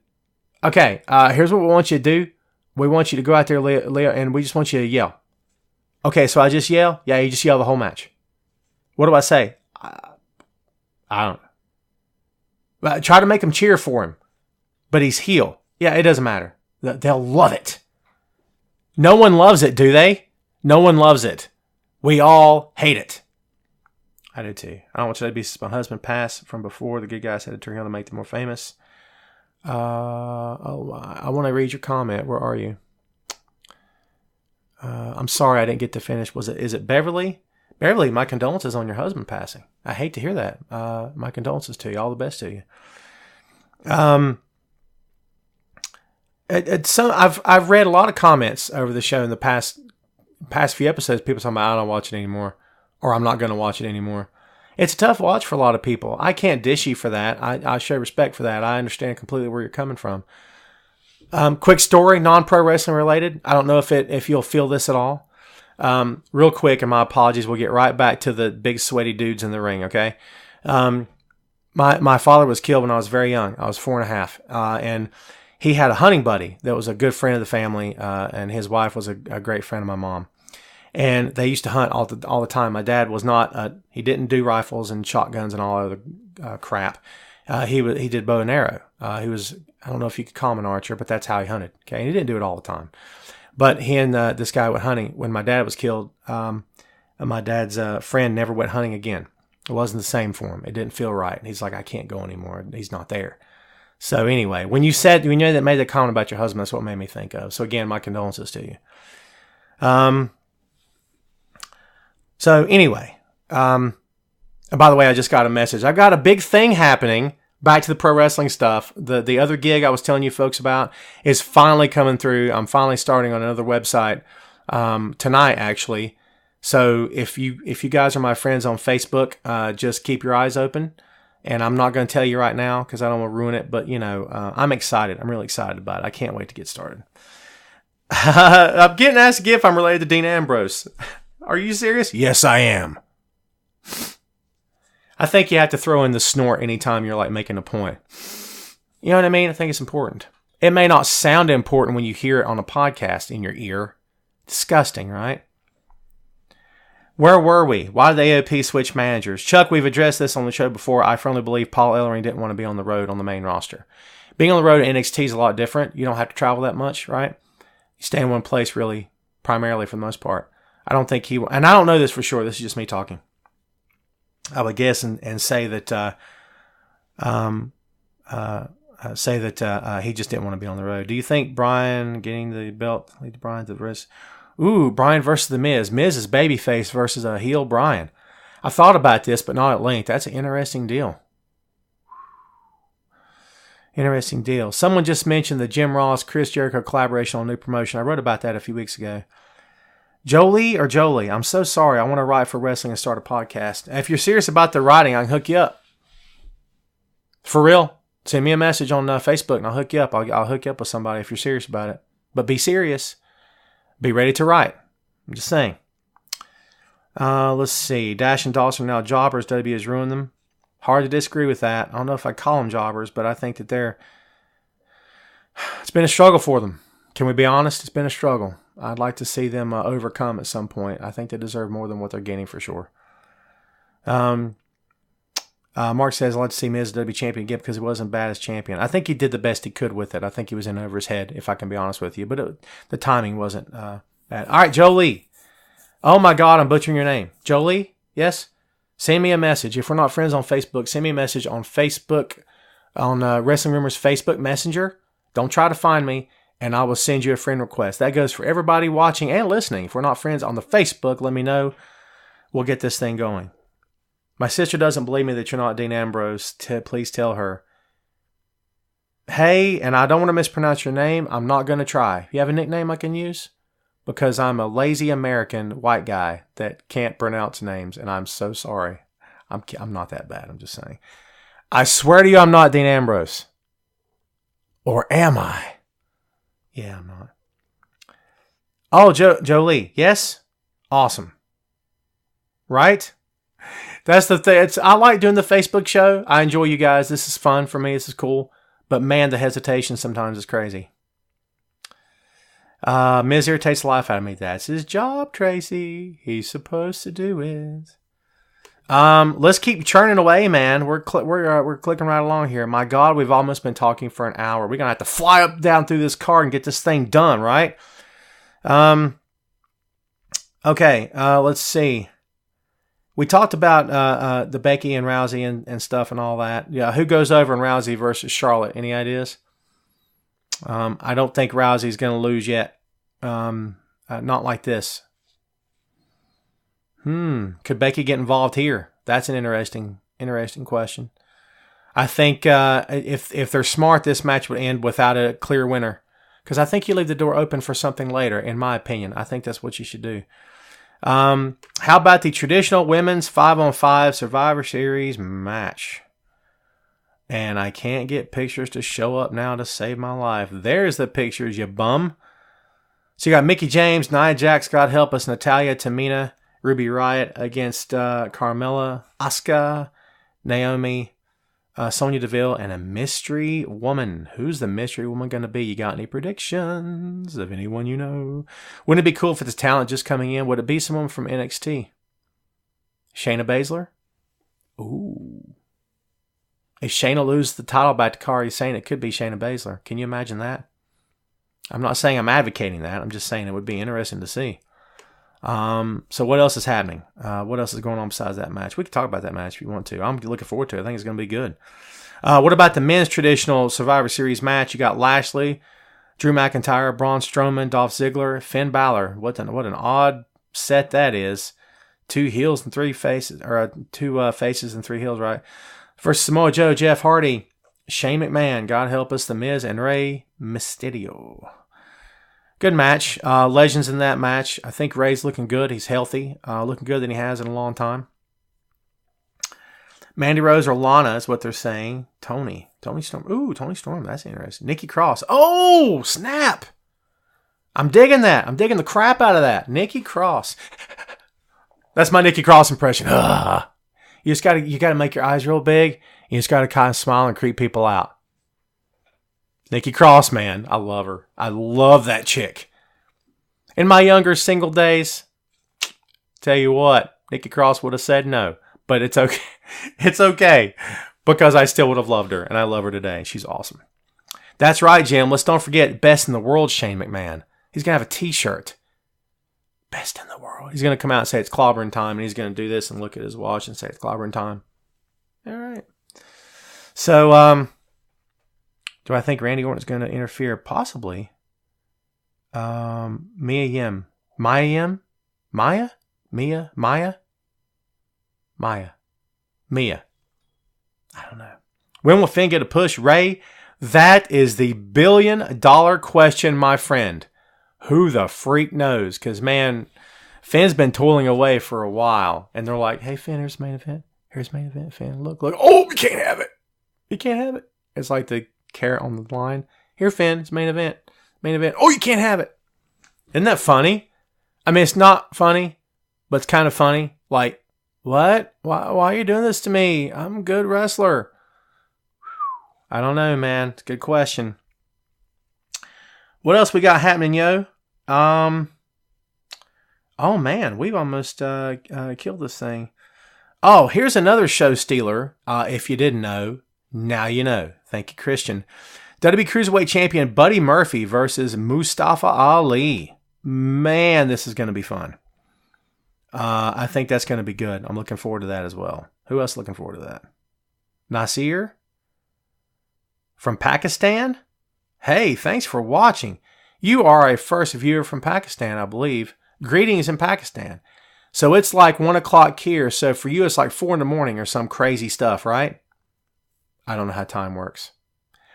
okay, here's what we want you to do. We want you to go out there, Leo, and we just want you to yell. Okay, so I just yell? Yeah, you just yell the whole match. What do I say? I don't. Try to make him cheer for him. But he's heel. Yeah, it doesn't matter. They'll love it. No one loves it, do they? No one loves it. We all hate it. I do too. I don't want you to be my husband passed from before. The good guys had to turn on to make them more famous. I want to read your comment. Where are you? I'm sorry I didn't get to finish. Is it Beverly? Beverly, my condolences on your husband passing. I hate to hear that. My condolences to you. All the best to you. I've read a lot of comments over the show in the past few episodes. People talking about I don't watch it anymore, or I'm not going to watch it anymore. It's a tough watch for a lot of people. I can't dish you for that. I show respect for that. I understand completely where you're coming from. Quick story, non-pro wrestling related. I don't know if you'll feel this at all. Real quick, and my apologies. We'll get right back to the big sweaty dudes in the ring. Okay. My father was killed when I was very young. I was 4.5, and he had a hunting buddy that was a good friend of the family, and his wife was a great friend of my mom. And they used to hunt all the time. My dad was not, he didn't do rifles and shotguns and all other crap. He did bow and arrow. He was, I don't know if you could call him an archer, but that's how he hunted. Okay. And he didn't do it all the time. But he and this guy went hunting. When my dad was killed, my dad's friend never went hunting again. It wasn't the same for him. It didn't feel right. And he's like, I can't go anymore. He's not there. So anyway, when you that made the comment about your husband, that's what made me think of. So again, my condolences to you. So anyway, and by the way, I just got a message. I've got a big thing happening. Back to the pro wrestling stuff. The other gig I was telling you folks about is finally coming through. I'm finally starting on another website tonight, actually. So if you guys are my friends on Facebook, just keep your eyes open. And I'm not going to tell you right now because I don't want to ruin it. But, I'm excited. I'm really excited about it. I can't wait to get started. I'm getting asked again if I'm related to Dean Ambrose. Are you serious? Yes, I am. I think you have to throw in the snort anytime you're making a point. You know what I mean? I think it's important. It may not sound important when you hear it on a podcast in your ear. Disgusting, right? Where were we? Why did the AOP switch managers? Chuck, we've addressed this on the show before. I firmly believe Paul Ellering didn't want to be on the road on the main roster. Being on the road at NXT is a lot different. You don't have to travel that much, right? You stay in one place really, primarily for the most part. I don't think and I don't know this for sure. This is just me talking. I would guess and say that he just didn't want to be on the road. Do you think Bryan getting the belt lead to Bryan to the rest? Ooh, Bryan versus The Miz. Miz is babyface versus a heel Bryan. I thought about this, but not at length. That's an interesting deal. Interesting deal. Someone just mentioned the Jim Ross, Chris Jericho collaboration on a new promotion. I wrote about that a few weeks ago. Jolie or Jolie? I'm so sorry. I want to write for wrestling and start a podcast. If you're serious about the writing, I can hook you up. For real. Send me a message on Facebook and I'll hook you up. I'll hook you up with somebody if you're serious about it. But be serious. Be ready to write. I'm just saying. Let's see. Dash and Dawson are now jobbers. WWE has ruined them. Hard to disagree with that. I don't know if I call them jobbers, but I think that it's been a struggle for them. Can we be honest? It's been a struggle. I'd like to see them overcome at some point. I think they deserve more than what they're getting for sure. Mark says, I'd like to see Miz WWE champion again because he wasn't bad as champion. I think he did the best he could with it. I think he was in over his head, if I can be honest with you. But the timing wasn't bad. All right, Jolie. Oh, my God, I'm butchering your name. Jolie? Yes? Send me a message. If we're not friends on Facebook, send me a message on Facebook, on Wrestling Rumors Facebook Messenger. Don't try to find me. And I will send you a friend request. That goes for everybody watching and listening. If we're not friends on the Facebook, let me know. We'll get this thing going. My sister doesn't believe me that you're not Dean Ambrose. Please tell her. hey, and I don't want to mispronounce your name. I'm not going to try. You have a nickname I can use? Because I'm a lazy American white guy that can't pronounce names, and I'm so sorry. I'm not that bad. I'm just saying. I swear to you, I'm not Dean Ambrose. Or am I? Yeah, I'm not. Oh, Jolie. Yes? Awesome. Right? That's the thing. I like doing the Facebook show. I enjoy you guys. This is fun for me. This is cool. But man, the hesitation sometimes is crazy. Miz irritates the life out of me. That's his job, Tracy. He's supposed to do it. Let's keep churning away, man. We're clicking right along here. My God, we've almost been talking for an hour. We're gonna have to fly up down through this car and get this thing done, right? Okay. Let's see. We talked about the Becky and Rousey and stuff and all that. Yeah, who goes over in Rousey versus Charlotte? Any ideas? I don't think Rousey's going to lose yet. Not like this. Could Becky get involved here? That's an interesting question. I think if they're smart, this match would end without a clear winner. Because I think you leave the door open for something later, in my opinion. I think that's what you should do. How about the traditional women's 5-on-5 Survivor Series match? And I can't get pictures to show up now to save my life. There's the pictures, you bum. So you got Mickie James, Nia Jax, God help us, Natalya, Tamina, Ruby Riott against Carmella, Asuka, Naomi, Sonya Deville, and a mystery woman. Who's the mystery woman going to be? You got any predictions of anyone you know? Wouldn't it be cool if it's talent just coming in? Would it be someone from NXT? Shayna Baszler? Ooh. If Shayna loses the title back to Kairi Sane, it could be Shayna Baszler. Can you imagine that? I'm not saying I'm advocating that. I'm just saying it would be interesting to see. So what else is happening? What else is going on besides that match? We can talk about that match if you want to. I'm looking forward to it. I think it's going to be good. What about the men's traditional Survivor Series match? You got Lashley, Drew McIntyre, Braun Strowman, Dolph Ziggler, Finn Balor. What an odd set that is. 2 heels and 3 faces, or 2 faces and 3 heels, right? Versus Samoa Joe, Jeff Hardy, Shane McMahon, God help us, The Miz, and Rey Mysterio. Good match. Legends in that match. I think Rey's looking good. He's healthy. Looking good than he has in a long time. Mandy Rose or Lana is what they're saying. Tony Storm. Ooh, Tony Storm. That's interesting. Nikki Cross. Oh, snap. I'm digging that. I'm digging the crap out of that. Nikki Cross. That's my Nikki Cross impression. You gotta make your eyes real big. You just gotta kind of smile and creep people out. Nikki Cross, man. I love her. I love that chick. In my younger single days, tell you what, Nikki Cross would have said no. But it's okay. It's okay. Because I still would have loved her. And I love her today. She's awesome. That's right, Jim. Let's don't forget best in the world, Shane McMahon. He's going to have a t-shirt. Best in the world. He's going to come out and say it's clobbering time. And he's going to do this and look at his watch and say it's clobbering time. All right. So, do I think Randy Orton's going to interfere? Possibly. Mia Yim. Maya Yim? Maya? Mia? Maya? Maya. Mia. I don't know. When will Finn get a push? Ray, that is the billion-dollar question, my friend. Who the freak knows? Because, man, Finn's been toiling away for a while. And they're like, hey, Finn, here's main event. Here's main event, Finn. Look. Oh, we can't have it. You can't have it. It's like the carrot on the line. Here, Finn, it's main event. Main event. Oh, you can't have it. Isn't that funny? I mean, it's not funny, but it's kind of funny. Like, what? Why are you doing this to me? I'm a good wrestler. I don't know, man. It's a good question. What else we got happening, yo? Oh, man. We've almost killed this thing. Oh, here's another show stealer. If you didn't know, now you know. Thank you, Christian. WWE Cruiserweight Champion Buddy Murphy versus Mustafa Ali. Man, this is going to be fun. I think that's going to be good. I'm looking forward to that as well. Who else looking forward to that? Nasir? From Pakistan? Hey, thanks for watching. You are a first viewer from Pakistan, I believe. Greetings in Pakistan. So it's like 1 o'clock here. So for you, it's like 4 in the morning or some crazy stuff, right? I don't know how time works.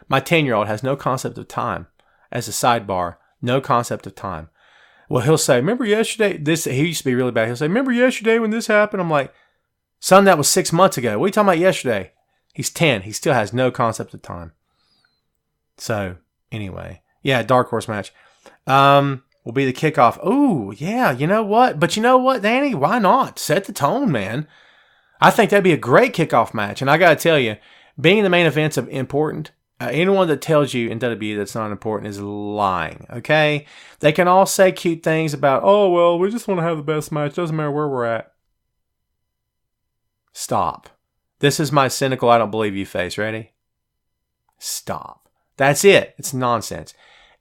My 10-year-old has no concept of time. As a sidebar, no concept of time. Well, he'll say, remember yesterday? He used to be really bad. He'll say, remember yesterday when this happened? I'm like, son, that was 6 months ago. What are you talking about yesterday? He's 10. He still has no concept of time. So, anyway. Yeah, dark horse match. Will be the kickoff. Oh, yeah, you know what? But you know what, Danny? Why not? Set the tone, man. I think that'd be a great kickoff match. And I got to tell you, being the main event's important. Anyone that tells you in WWE that's not important is lying, okay? They can all say cute things about, oh, well, we just want to have the best match. Doesn't matter where we're at. Stop. This is my cynical I don't believe you face. Ready? Stop. That's it. It's nonsense.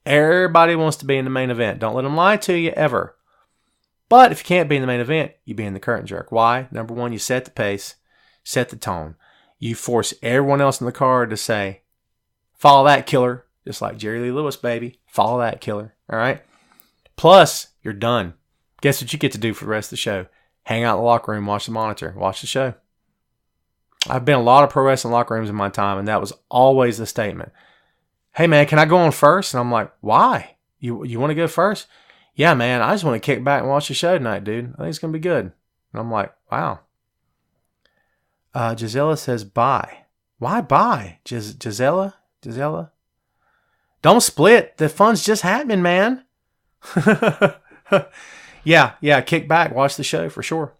Everybody wants to be in the main event. Don't let them lie to you ever. But if you can't be in the main event, you be in the curtain jerk. Why? Number one, you set the pace, set the tone. You force everyone else in the card to say, follow that, killer. Just like Jerry Lee Lewis, baby. Follow that, killer. All right? Plus, you're done. Guess what you get to do for the rest of the show? Hang out in the locker room, watch the monitor, watch the show. I've been in a lot of pro wrestling locker rooms in my time, and that was always the statement. Hey, man, can I go on first? And I'm like, why? You want to go first? Yeah, man, I just want to kick back and watch the show tonight, dude. I think it's going to be good. And I'm like, wow. Gisela says bye. Why bye? Gisela? Don't split. The fun's just happening, man. Yeah, kick back, watch the show for sure.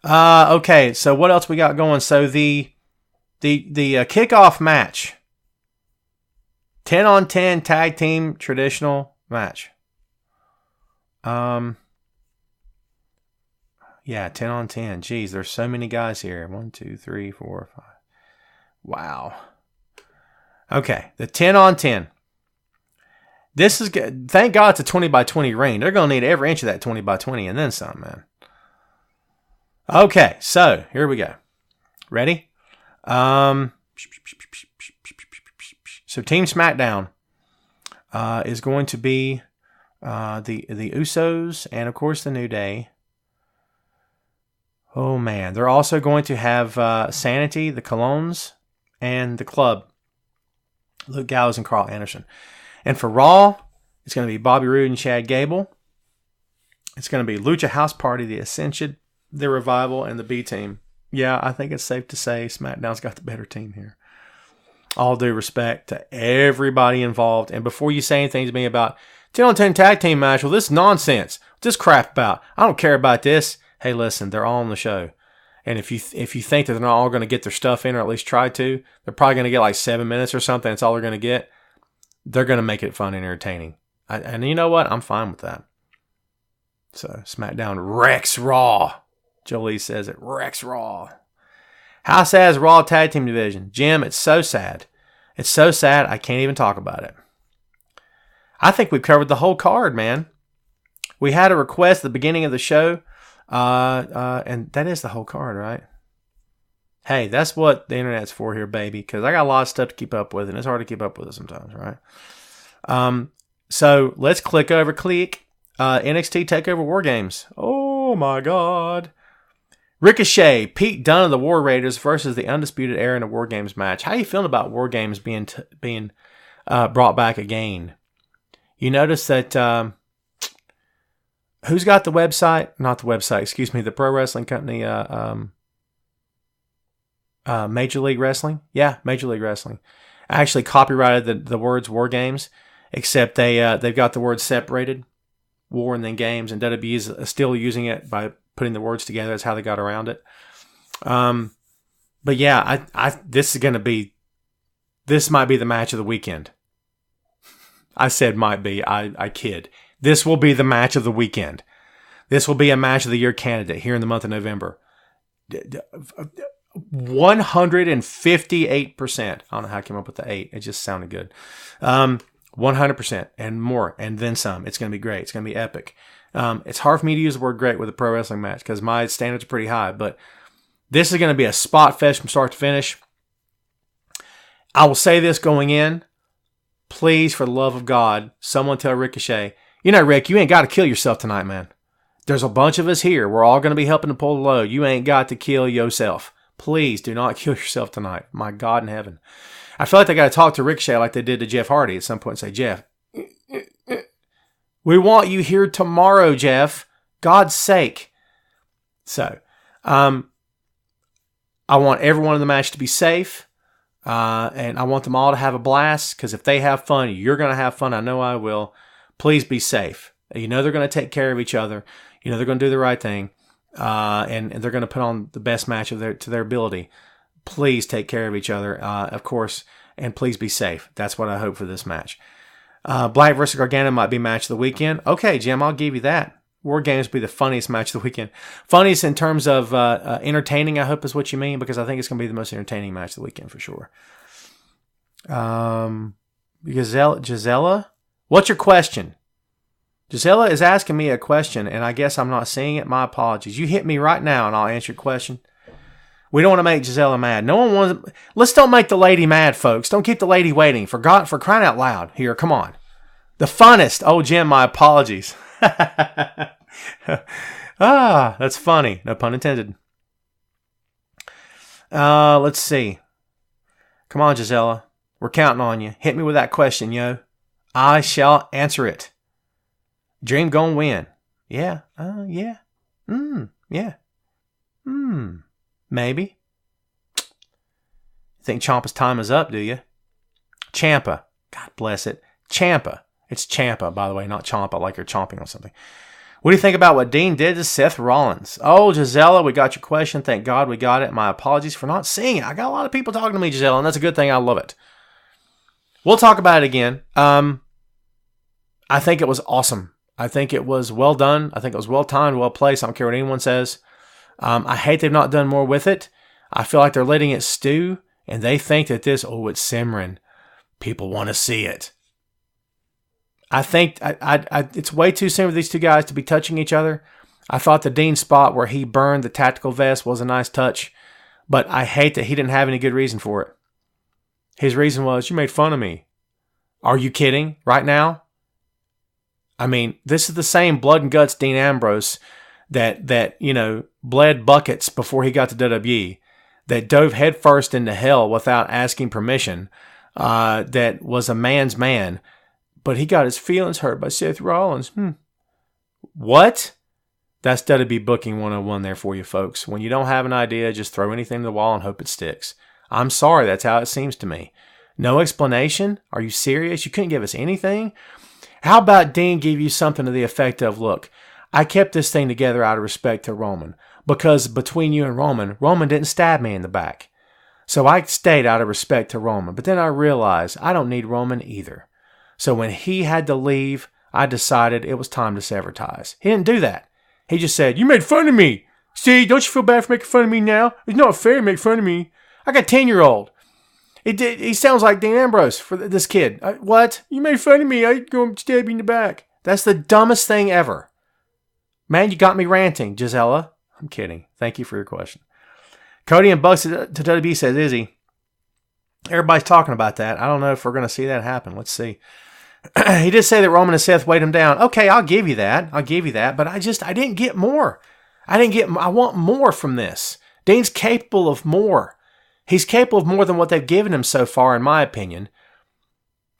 Okay, so what else we got going? So the kickoff match. 10-on-10 tag team traditional match. Yeah, 10-on-10. Jeez, there's so many guys here. 1, 2, 3, 4, 5. Wow. Okay, the 10-on-10. This is good. Thank God it's a 20x20 ring. They're going to need every inch of that 20x20 and then some, man. Okay, so here we go. Ready? So Team SmackDown is going to be the Usos and, of course, the New Day. Oh, man. They're also going to have Sanity, the Colognes, and the Club. Luke Gallows and Carl Anderson. And for Raw, it's going to be Bobby Roode and Chad Gable. It's going to be Lucha House Party, the Ascension, the Revival, and the B-Team. Yeah, I think it's safe to say SmackDown's got the better team here. All due respect to everybody involved. And before you say anything to me about 10-on-10 tag team match, well, this is nonsense. What's this crap about? I don't care about this. Hey, listen, they're all on the show. And if you think that they're not all going to get their stuff in, or at least try to, they're probably going to get like 7 minutes or something. That's all they're going to get. They're going to make it fun and entertaining. And you know what? I'm fine with that. So, SmackDown wrecks Raw. Jolie says it wrecks Raw. How sad is Raw Tag Team Division? Jim, it's so sad. It's so sad I can't even talk about it. I think we've covered the whole card, man. We had a request at the beginning of the show, and that is the whole card, right? Hey, that's what the internet's for here, baby, because I got a lot of stuff to keep up with, and it's hard to keep up with it sometimes, right? So let's click NXT Takeover WarGames. Oh, my God. Ricochet, Pete Dunne of the War Raiders versus the Undisputed Era in a WarGames match. How are you feeling about WarGames being brought back again? You notice that who's got the website? Not the website, excuse me, the pro wrestling company, Major League Wrestling? Yeah, Major League Wrestling. Actually copyrighted the words WarGames, except they've got the words separated, War and then Games, and WWE is still using it by putting the words together. That's how they got around it. But yeah, this might be the match of the weekend. I said might be. I kid. This will be the match of the weekend. This will be a match of the year candidate here in the month of November. 158%. I don't know how I came up with the 8. It just sounded good. 100% and more, and then some. It's going to be great. It's going to be epic. It's hard for me to use the word great with a pro wrestling match because my standards are pretty high, but this is going to be a spot fest from start to finish. I will say this going in. Please, for the love of God, someone tell Ricochet, Rick, you ain't got to kill yourself tonight, man. There's a bunch of us here. We're all going to be helping to pull the load. You ain't got to kill yourself. Please do not kill yourself tonight. My God in heaven. I feel like they got to talk to Ricochet like they did to Jeff Hardy at some point and say, Jeff, we want you here tomorrow, Jeff. God's sake. So, I want everyone in the match to be safe. And I want them all to have a blast, because if they have fun, you're going to have fun. I know I will. Please be safe. You know they're going to take care of each other. You know they're going to do the right thing. And they're going to put on the best match to their ability. Please take care of each other, of course, and please be safe. That's what I hope for this match. Black versus Gargano might be match of the weekend. Okay, Jim, I'll give you that. WarGames will be the funniest match of the weekend. Funniest in terms of entertaining, I hope is what you mean, because I think it's going to be the most entertaining match of the weekend for sure. Gisela, what's your question? Gisela is asking me a question, and I guess I'm not seeing it. My apologies. You hit me right now, and I'll answer your question. We don't want to make Gisela mad. No one wants. Let's don't make the lady mad, folks. Don't keep the lady waiting. For crying out loud. Here, come on. The funnest. Oh, Jim, my apologies. That's funny. No pun intended. Let's see. Come on, Gisela. We're counting on you. Hit me with that question, yo. I shall answer it. Dream gonna win. Yeah. Yeah. Yeah. Maybe. Think Ciampa's time is up, do you? Ciampa. God bless it. Ciampa. It's Ciampa, by the way, not Ciampa, like you're chomping on something. What do you think about what Dean did to Seth Rollins? Oh, Gisela, we got your question. Thank God we got it. My apologies for not seeing it. I got a lot of people talking to me, Gisela, and that's a good thing. I love it. We'll talk about it again. I think it was awesome. I think it was well done. I think it was well timed, well placed. I don't care what anyone says. I hate they've not done more with it. I feel like they're letting it stew, and they think that it's simmering. People want to see it. I think it's way too soon for these two guys to be touching each other. I thought the Dean spot where he burned the tactical vest was a nice touch, but I hate that he didn't have any good reason for it. His reason was, you made fun of me. Are you kidding right now? I mean, this is the same blood and guts Dean Ambrose that bled buckets before he got to WWE, that dove headfirst into hell without asking permission, that was a man's man. But he got his feelings hurt by Seth Rollins. What? That's WWE booking 101 there for you, folks. When you don't have an idea, just throw anything to the wall and hope it sticks. I'm sorry, that's how it seems to me. No explanation? Are you serious? You couldn't give us anything? How about Dean give you something to the effect of, look, I kept this thing together out of respect to Roman, because between you and Roman didn't stab me in the back. So I stayed out of respect to Roman. But then I realized I don't need Roman either. So when he had to leave, I decided it was time to sever ties. He didn't do that. He just said, you made fun of me. See, don't you feel bad for making fun of me now? It's not fair to make fun of me. I got a 10-year-old. He sounds like Dean Ambrose for this kid. What? You made fun of me. I go stab you in the back. That's the dumbest thing ever. Man, you got me ranting, Gisela. I'm kidding. Thank you for your question. Cody and Bucks to WWE says, Izzy. Everybody's talking about that. I don't know if we're going to see that happen. Let's see. He did say that Roman and Seth weighed him down. Okay, I'll give you that. But I didn't get more. I want more from this. Dean's capable of more. He's capable of more than what they've given him so far, in my opinion.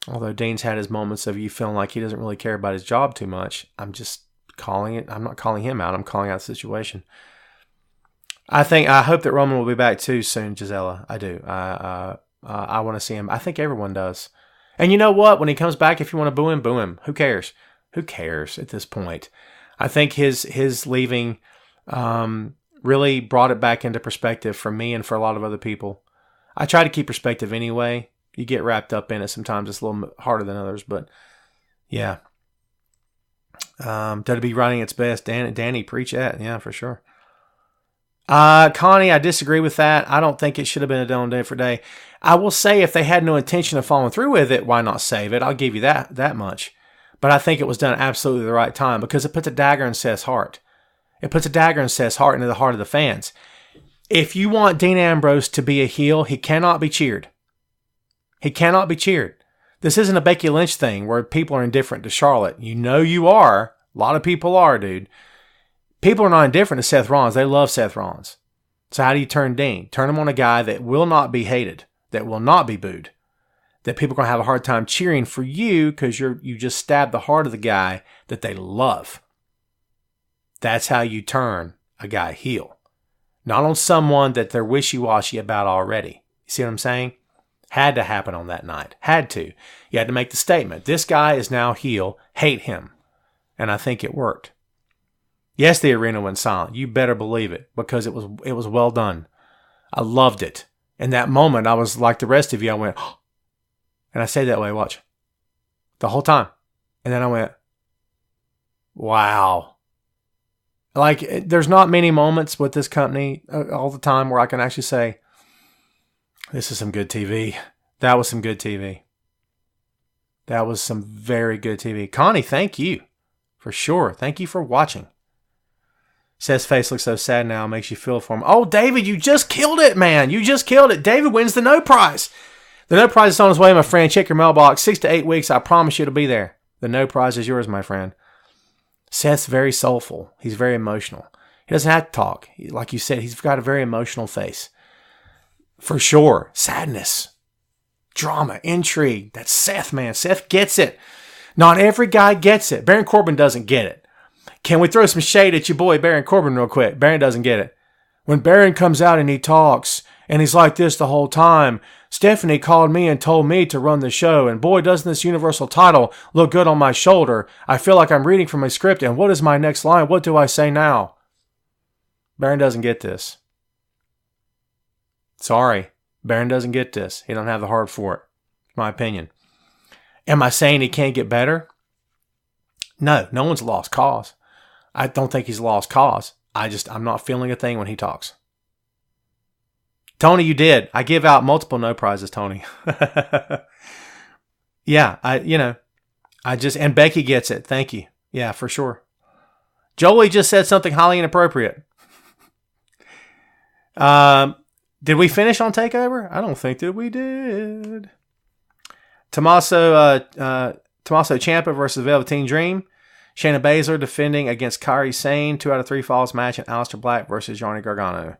Although Dean's had his moments of you feeling like he doesn't really care about his job too much. I'm just calling it. I'm not calling him out. I'm calling out the situation. I hope that Roman will be back too soon, Gisela. I do. I want to see him. I think everyone does. And you know what? When he comes back, if you want to boo him, boo him. Who cares? Who cares at this point? I think his leaving really brought it back into perspective for me and for a lot of other people. I try to keep perspective anyway. You get wrapped up in it. Sometimes it's a little harder than others, but yeah. WWE running its best. Danny, preach that. Yeah, for sure. Connie, I disagree with that. I don't think it should have been a done day for day. I will say if they had no intention of following through with it, why not save it? I'll give you that much. But I think it was done absolutely the right time because it puts a dagger in Seth's heart. It puts a dagger in Seth's heart into the heart of the fans. If you want Dean Ambrose to be a heel, he cannot be cheered. He cannot be cheered. This isn't a Becky Lynch thing where people are indifferent to Charlotte. You know you are. A lot of people are, dude. People are not indifferent to Seth Rollins. They love Seth Rollins. So how do you turn Dean? Turn him on a guy that will not be hated, that will not be booed. that people are going to have a hard time cheering for you because you just stabbed the heart of the guy that they love. That's how you turn a guy heel. Not on someone that they're wishy-washy about already. You see what I'm saying? Had to happen on that night. Had to. You had to make the statement. This guy is now heel. Hate him. And I think it worked. Yes, the arena went silent. You better believe it, because it was well done. I loved it. In that moment, I was like the rest of you. I went, oh. And I say that way, watch. The whole time. And then I went, wow. Like, there's not many moments with this company all the time where I can actually say, this is some good TV. That was some good TV. That was some very good TV. Connie, thank you. For sure. Thank you for watching. Seth's face looks so sad now. Makes you feel for him. Oh, David, you just killed it, man. You just killed it. David wins the no prize. The no prize is on its way, my friend. Check your mailbox. 6 to 8 weeks. I promise you it'll be there. The no prize is yours, my friend. Seth's very soulful. He's very emotional. He doesn't have to talk. Like you said, he's got a very emotional face. For sure. Sadness. Drama. Intrigue. That's Seth, man. Seth gets it. Not every guy gets it. Baron Corbin doesn't get it. Can we throw some shade at your boy Baron Corbin real quick? Baron doesn't get it. When Baron comes out and he talks, and he's like this the whole time, Stephanie called me and told me to run the show, and boy, doesn't this Universal title look good on my shoulder. I feel like I'm reading from a script, and what is my next line? What do I say now? Baron doesn't get this. Sorry. Baron doesn't get this. He don't have the heart for it. My opinion. Am I saying he can't get better? No one's lost cause. I don't think he's lost cause. I'm not feeling a thing when he talks. Tony, you did. I give out multiple no prizes, Tony. Yeah, and Becky gets it. Thank you. Yeah, for sure. Jolie just said something highly inappropriate. Did we finish on TakeOver? I don't think that we did. Tommaso Ciampa versus Velveteen Dream. Shayna Baszler defending against Kairi Sane. 2 out of 3 falls match. And Aleister Black versus Johnny Gargano.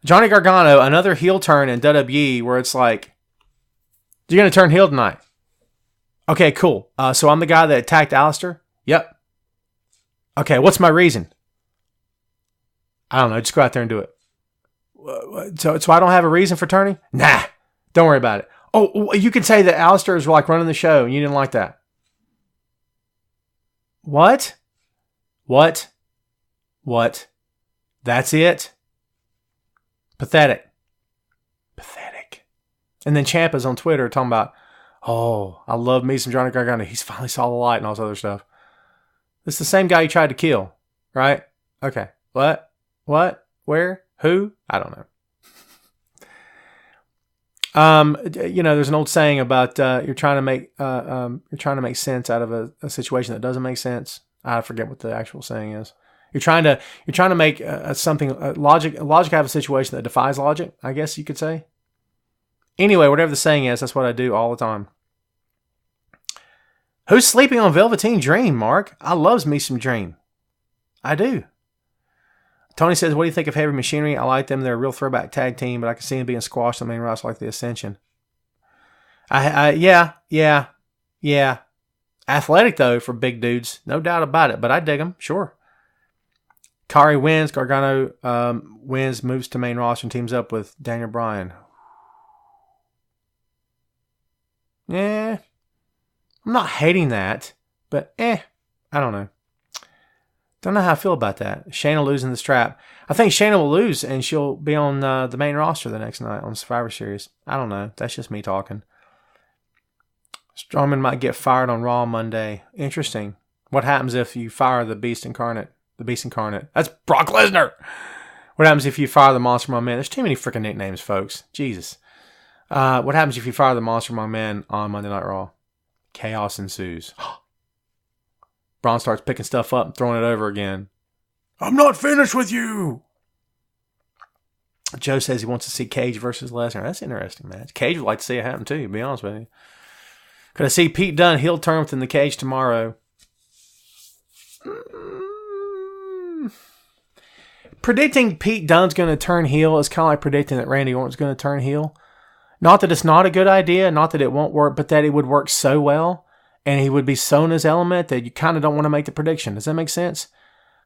Johnny Gargano, another heel turn in WWE where it's like, you're going to turn heel tonight. Okay, cool. So I'm the guy that attacked Aleister? Yep. Okay, what's my reason? I don't know. Just go out there and do it. So I don't have a reason for turning? Nah. Don't worry about it. Oh, you could say that Aleister is like running the show and you didn't like that. What? That's it? Pathetic. And then Ciampa's on Twitter talking about, oh, I love me some Johnny Gargano. He's finally saw the light and all this other stuff. It's the same guy you tried to kill, right? Okay. What? Where? Who? I don't know. There's an old saying about you're trying to make sense out of a situation that doesn't make sense. I forget what the actual saying is. You're trying to make logic out of a situation that defies logic, I guess you could say. Anyway, whatever the saying is, that's what I do all the time. Who's sleeping on Velveteen Dream, Mark? I loves me some Dream. I do. Tony says, what do you think of Heavy Machinery? I like them. They're a real throwback tag team, but I can see them being squashed on the main roster like the Ascension. Yeah. Athletic, though, for big dudes. No doubt about it, but I dig them. Sure. Kairi wins. Gargano wins, moves to main roster, and teams up with Daniel Bryan. Yeah. I'm not hating that, but I don't know. Don't know how I feel about that. Shayna losing the strap. I think Shayna will lose, and she'll be on the main roster the next night on Survivor Series. I don't know. That's just me talking. Strowman might get fired on Raw Monday. Interesting. What happens if you fire the Beast Incarnate? The Beast Incarnate. That's Brock Lesnar. What happens if you fire the Monster Among Men? There's too many freaking nicknames, folks. Jesus. What happens if you fire the Monster Among Men on Monday Night Raw? Chaos ensues. Braun starts picking stuff up and throwing it over again. I'm not finished with you. Joe says he wants to see Cage versus Lesnar. That's an interesting match. Cage would like to see it happen too, to be honest with you. Could I see Pete Dunne heel turn within the cage tomorrow? Predicting Pete Dunne's going to turn heel is kind of like predicting that Randy Orton's going to turn heel. Not that it's not a good idea, not that it won't work, but that it would work so well and he would be so in his element that you kind of don't want to make the prediction. Does that make sense?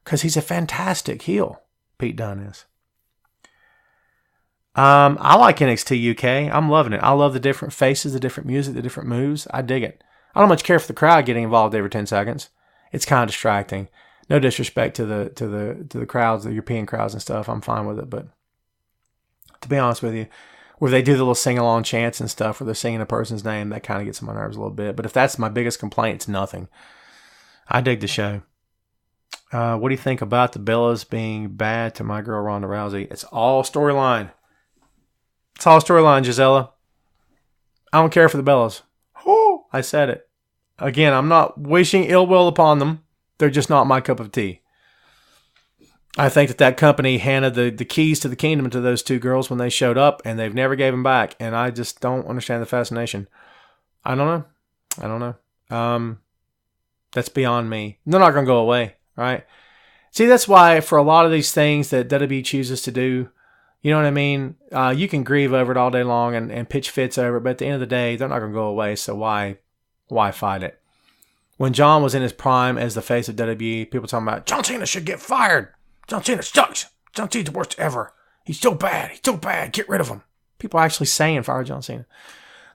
Because he's a fantastic heel, Pete Dunne is. I like NXT UK. I'm loving it. I love the different faces, the different music, the different moves. I dig it. I don't much care for the crowd getting involved every 10 seconds. It's kind of distracting. No disrespect to the crowds, the European crowds and stuff. I'm fine with it, but to be honest with you, where they do the little sing-along chants and stuff where they're singing a person's name, that kind of gets on my nerves a little bit. But if that's my biggest complaint, it's nothing. I dig the show. What do you think about the Bellas being bad to my girl Ronda Rousey? It's all storyline. It's all storyline, Gisela. I don't care for the Bellas. Oh, I said it. Again, I'm not wishing ill will upon them. They're just not my cup of tea. I think that company handed the keys to the kingdom to those two girls when they showed up, and they've never gave them back. And I just don't understand the fascination. I don't know. That's beyond me. They're not going to go away, right? See, that's why for a lot of these things that WWE chooses to do, you know what I mean? You can grieve over it all day long and pitch fits over it, but at the end of the day, they're not going to go away, so why fight it? When John was in his prime as the face of WWE, people talking about, John Cena should get fired. John Cena sucks. John Cena's the worst ever. He's so bad. Get rid of him. People are actually saying fire John Cena.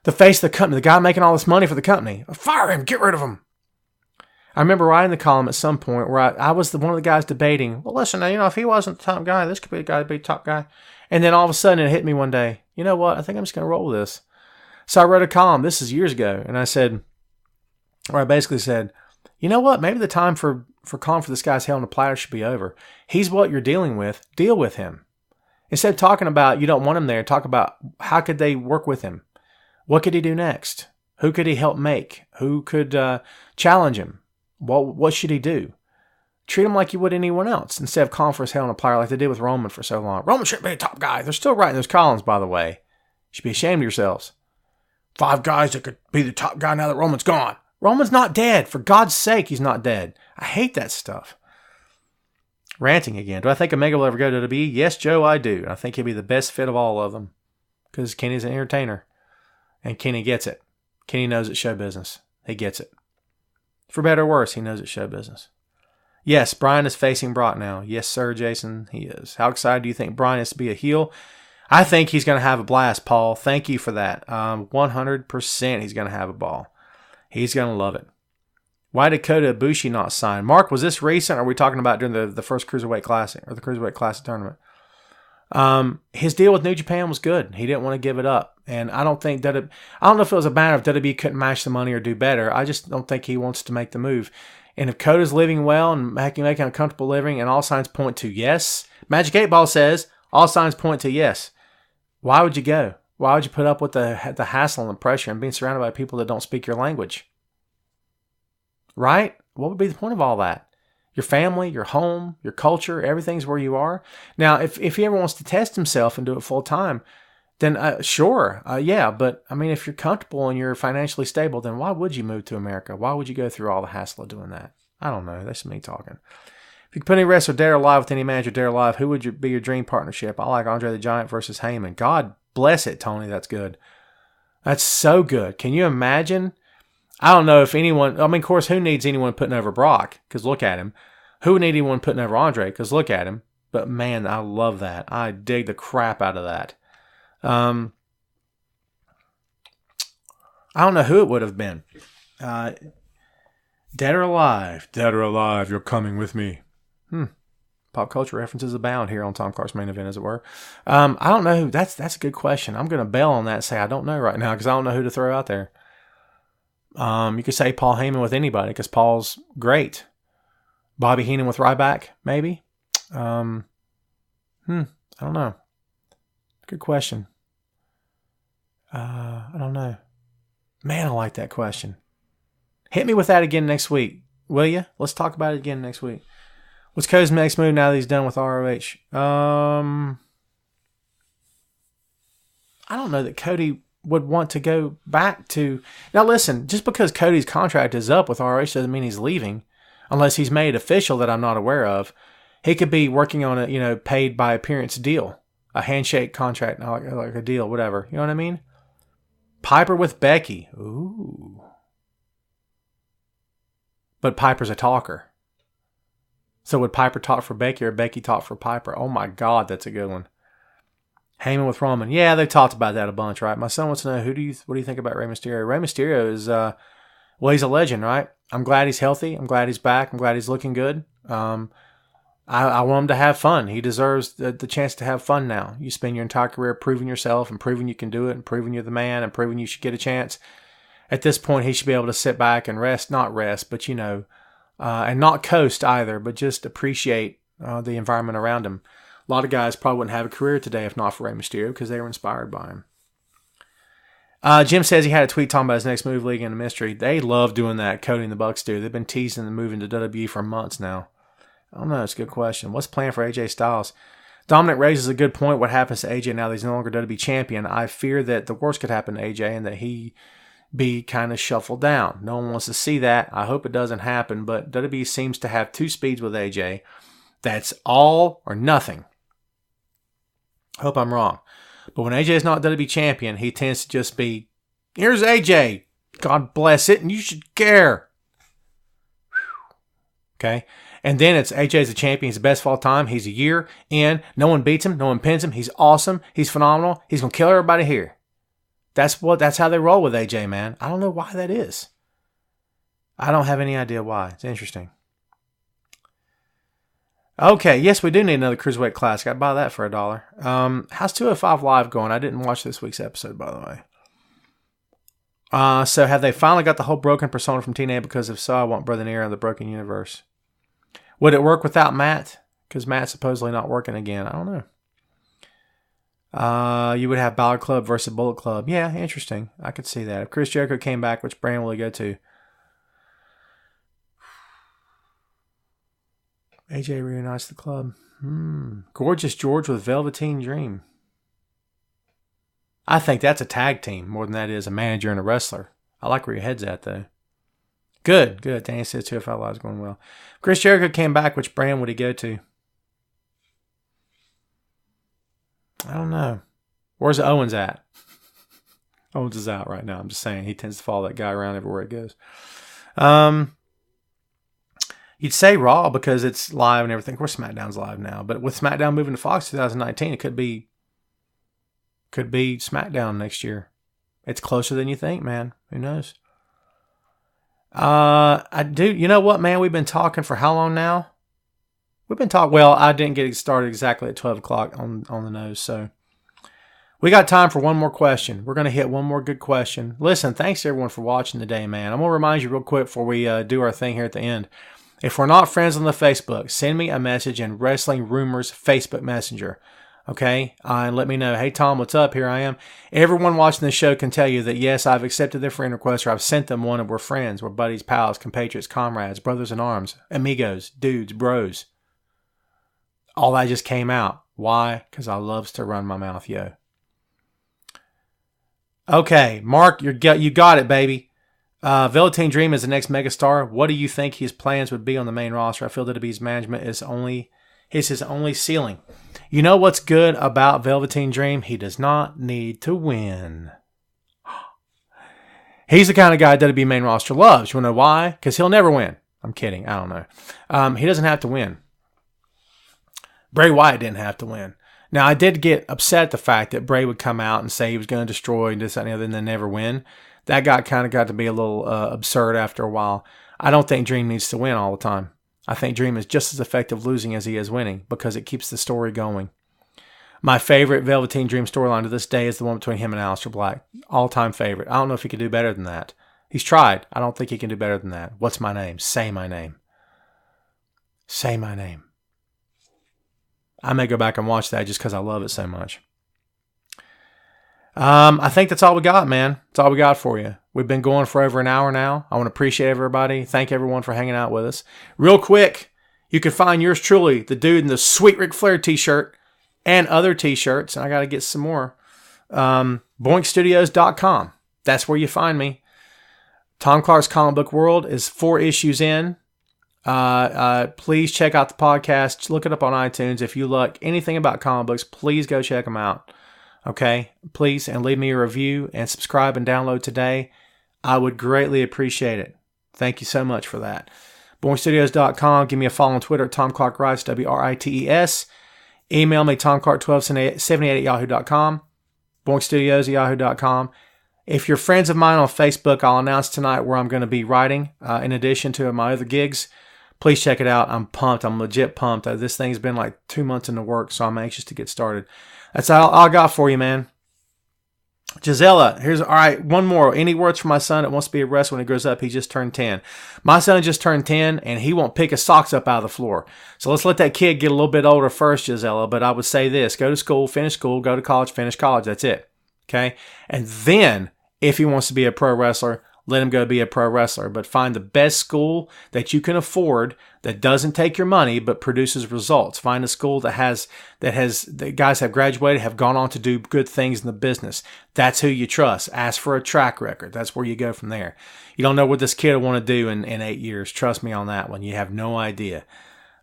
The face of the company, the guy making all this money for the company. Fire him. Get rid of him. I remember writing the column at some point where I was one of the guys debating, well, listen, if he wasn't the top guy, this could be the guy to be the top guy. And then all of a sudden it hit me one day. You know what? I think I'm just going to roll with this. So I wrote a column. This is years ago. And I basically said, you know what? Maybe the time for calling for this guy's hell on a platter should be over. He's what you're dealing with. Deal with him. Instead of talking about you don't want him there, talk about how could they work with him? What could he do next? Who could he help make? Who could challenge him? What should he do? Treat him like you would anyone else instead of calling for his hell on a platter like they did with Roman for so long. Roman shouldn't be a top guy. They're still writing those columns, by the way. You should be ashamed of yourselves. 5 guys that could be the top guy now that Roman's gone. Roman's not dead. For God's sake, he's not dead. I hate that stuff. Ranting again. Do I think Omega will ever go to WWE? Yes, Joe, I do. I think he'll be the best fit of all of them. Because Kenny's an entertainer. And Kenny gets it. Kenny knows it's show business. He gets it. For better or worse, he knows it's show business. Yes, Bryan is facing Brock now. Yes, sir, Jason, he is. How excited do you think Bryan is to be a heel? I think he's going to have a blast, Paul. Thank you for that. 100% he's going to have a ball. He's going to love it. Why did Kota Ibushi not sign? Mark, was this recent or are we talking about during the first Cruiserweight Classic or the Cruiserweight Classic tournament? His deal with New Japan was good. He didn't want to give it up. And I don't know if it was a matter of WWE couldn't match the money or do better. I just don't think he wants to make the move. And if Kota's living well and making a comfortable living and all signs point to yes, Magic 8 Ball says all signs point to yes, why would you go? Why would you put up with the hassle and the pressure and being surrounded by people that don't speak your language? Right? What would be the point of all that? Your family, your home, your culture, everything's where you are. Now, if he ever wants to test himself and do it full time, then sure, yeah. But I mean, if you're comfortable and you're financially stable, then why would you move to America? Why would you go through all the hassle of doing that? I don't know. That's me talking. If you could put any wrestler dead or alive with any manager dead or alive, who would be your dream partnership? I like Andre the Giant versus Heyman. God bless it, Tony. That's good. That's so good. Can you imagine? I don't know if anyone, I mean, of course, who needs anyone putting over Brock? Because look at him. Who would need anyone putting over Andre? Because look at him. But man, I love that. I dig the crap out of that. I don't know who it would have been. Dead or alive? Dead or alive, you're coming with me. Pop culture references abound here on Tom Clark's Main Event, as it were. I don't know who. That's a good question. I'm going to bail on that and say I don't know right now because I don't know who to throw out there. You could say Paul Heyman with anybody because Paul's great. Bobby Heenan with Ryback, maybe. I don't know. Good question. I don't know. Man, I like that question. Hit me with that again next week, will you? Let's talk about it again next week. What's Cody's next move now that he's done with ROH? I don't know that Cody would want to go back to... Now listen, just because Cody's contract is up with ROH doesn't mean he's leaving, unless he's made official that I'm not aware of. He could be working on a paid by appearance deal, a handshake contract, like a deal, whatever. You know what I mean? Piper with Becky. Ooh. But Piper's a talker. So would Piper talk for Becky or Becky talk for Piper? Oh my God, that's a good one. Heyman with Roman. Yeah, they talked about that a bunch, right? My son wants to know, what do you think about Rey Mysterio? Rey Mysterio is, well, he's a legend, right? I'm glad he's healthy. I'm glad he's back. I'm glad he's looking good. I want him to have fun. He deserves the chance to have fun now. You spend your entire career proving yourself and proving you can do it and proving you're the man and proving you should get a chance. At this point, he should be able to sit back and rest, not rest, but, and not coast either, but just appreciate the environment around him. A lot of guys probably wouldn't have a career today if not for Rey Mysterio because they were inspired by him. Jim says he had a tweet talking about his next move, League in a Mystery. They love doing that, Cody and the Bucks do. They've been teasing the move into WWE for months now. I don't know. It's a good question. What's the plan for AJ Styles? Dominic raises a good point. What happens to AJ now that he's no longer WWE champion? I fear that the worst could happen to AJ and that he be kind of shuffled down. No one wants to see that. I hope it doesn't happen, but WWE seems to have two speeds with AJ. That's all or nothing. Hope I'm wrong. But when AJ is not WWE champion, he tends to just be, here's AJ. God bless it, and you should care. Okay? And then it's AJ's the champion. He's the best of all time. He's a year in. No one beats him. No one pins him. He's awesome. He's phenomenal. He's going to kill everybody here. That's how they roll with AJ, man. I don't know why that is. I don't have any idea why. It's interesting. Okay, yes, we do need another Cruiserweight Classic. I'd buy that for $1. How's 205 Live going? I didn't watch this week's episode, by the way. So have they finally got the whole broken persona from TNA? Because if so, I want Brother Nero in the broken universe. Would it work without Matt? Because Matt's supposedly not working again. I don't know. You would have Balor Club versus Bullet Club. Yeah, interesting. I could see that. If Chris Jericho came back, which brand will he go to? AJ reunites the club. Gorgeous George with Velveteen Dream. I think that's a tag team more than that is a manager and a wrestler. I like where your head's at, though. Good. Danny says 205 Live's going well. Chris Jericho came back. Which brand would he go to? I don't know. Where's Owens at? Owens is out right now. I'm just saying. He tends to follow that guy around everywhere he goes. You'd say Raw because it's live and everything. Of course, SmackDown's live now. But with SmackDown moving to Fox 2019, it could be SmackDown next year. It's closer than you think, man. Who knows? I do. You know what, man? We've been talking for how long now? We've been talking. Well, I didn't get started exactly at 12 o'clock on the nose. So we got time for one more question. We're going to hit one more good question. Listen, thanks to everyone for watching today, man. I'm going to remind you real quick before we do our thing here at the end. If we're not friends on the Facebook, send me a message in Wrestling Rumors Facebook Messenger. Okay? And let me know, hey, Tom, what's up? Here I am. Everyone watching the show can tell you that, yes, I've accepted their friend request or I've sent them one and we're friends. We're buddies, pals, compatriots, comrades, brothers in arms, amigos, dudes, bros. All that just came out. Why? Because I loves to run my mouth, yo. Okay, Mark, you got it, baby. Velveteen Dream is the next megastar. What do you think his plans would be on the main roster? I feel that WWE's management is his only ceiling. You know what's good about Velveteen Dream? He does not need to win. He's the kind of guy that WWE main roster loves. You want to know why? Because he'll never win. I'm kidding. I don't know. He doesn't have to win. Bray Wyatt didn't have to win. Now, I did get upset at the fact that Bray would come out and say he was going to destroy this, that, and the other, and then never win. That got to be a little absurd after a while. I don't think Dream needs to win all the time. I think Dream is just as effective losing as he is winning because it keeps the story going. My favorite Velveteen Dream storyline to this day is the one between him and Aleister Black. All-time favorite. I don't know if he could do better than that. He's tried. I don't think he can do better than that. What's my name? Say my name. Say my name. I may go back and watch that just because I love it so much. I think that's all we got, man. That's all we got for you. We've been going for over an hour now. I want to appreciate everybody. Thank everyone for hanging out with us. Real quick, you can find yours truly, the dude in the sweet Ric Flair t-shirt and other t-shirts. And I got to get some more. BoinkStudios.com. That's where you find me. Tom Clark's Comic Book World is 4 issues in. Please check out the podcast. Look it up on iTunes. If you like anything about comic books, please go check them out. Okay, please, and leave me a review and subscribe and download today. I would greatly appreciate it. Thank you so much for that. BoinkStudios.com. Give me a follow on Twitter at TomClarkWrites, WRITES. Email me, TomClark1278 at yahoo.com. BoinkStudios at yahoo.com. If you're friends of mine on Facebook, I'll announce tonight where I'm going to be writing in addition to my other gigs. Please check it out. I'm pumped. I'm legit pumped. This thing's been like 2 months in the works, so I'm anxious to get started. That's all I got for you, man. Gisela, all right, one more. Any words for my son that wants to be a wrestler when he grows up? He just turned 10. My son just turned 10, and he won't pick his socks up out of the floor. So let's let that kid get a little bit older first, Gisela. But I would say this. Go to school, finish school, go to college, finish college. That's it. Okay? And then, if he wants to be a pro wrestler, let him go be a pro wrestler. But find the best school that you can afford that doesn't take your money but produces results. Find a school that guys have graduated, have gone on to do good things in the business. That's who you trust. Ask for a track record. That's where you go from there. You don't know what this kid will want to do in 8 years. Trust me on that one. You have no idea.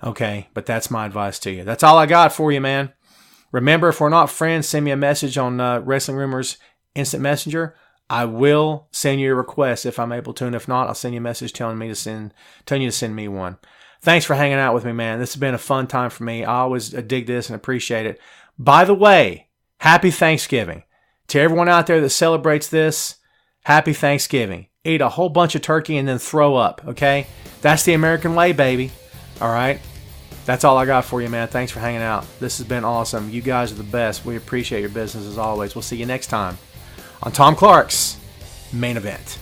Okay, but that's my advice to you. That's all I got for you, man. Remember, if we're not friends, send me a message on Wrestling Rumors Instant Messenger. I will send you a request if I'm able to, and if not, I'll send you a message telling you to send me one. Thanks for hanging out with me, man. This has been a fun time for me. I always dig this and appreciate it. By the way, happy Thanksgiving. To everyone out there that celebrates this, happy Thanksgiving. Eat a whole bunch of turkey and then throw up, okay? That's the American way, baby. All right? That's all I got for you, man. Thanks for hanging out. This has been awesome. You guys are the best. We appreciate your business as always. We'll see you next time on Tom Clark's Main Event.